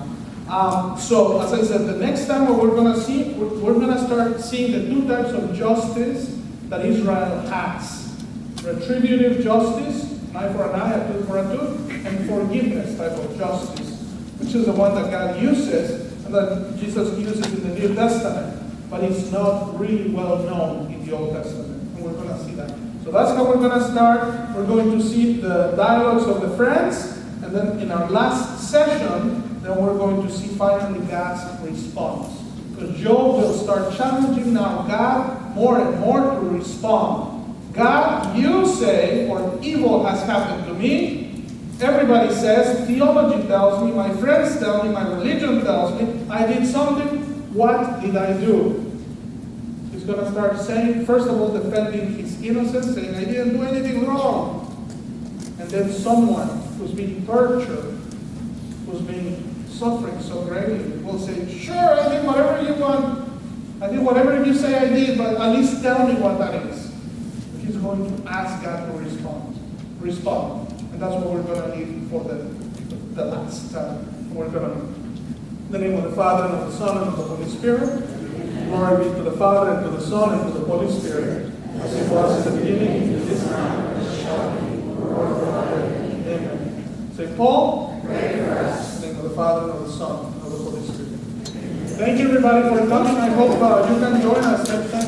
now. So, as I said, the next time what we're going to see, we're going to start seeing the two types of justice that Israel has. Retributive justice, an eye for an eye, a tooth for a tooth, and forgiveness type of justice, which is the one that God uses and that Jesus uses in the New Testament, but it's not really well known in the Old Testament. And we're going to see that. So that's how we're going to start. We're going to see the dialogues of the friends, and then in our last session, then we're going to see finally God's response. Because Job will start challenging now God more and more to respond. God, you say, or evil has happened to me. Everybody says, theology tells me, my friends tell me, my religion tells me, I did something. What did I do? He's going to start saying, first of all, defending his innocence, saying, I didn't do anything wrong. And then someone who's being tortured, who's being suffering so greatly, will say, sure, I did whatever you want. I did whatever you say I did, but at least tell me what that is. He's going to ask God to respond. And that's what we're going to need for the last time. We're going to, in the name of the Father, and of the Son, and of the Holy Spirit. Glory be to the Father, and to the Son, and to the Holy Spirit. As it was in the beginning, is now, and shall be, world without end. Amen. St. Paul, pray for us. In the name of the Father, and of the Son, and of the Holy Spirit. Thank you, everybody, for coming. I hope you can join us next time.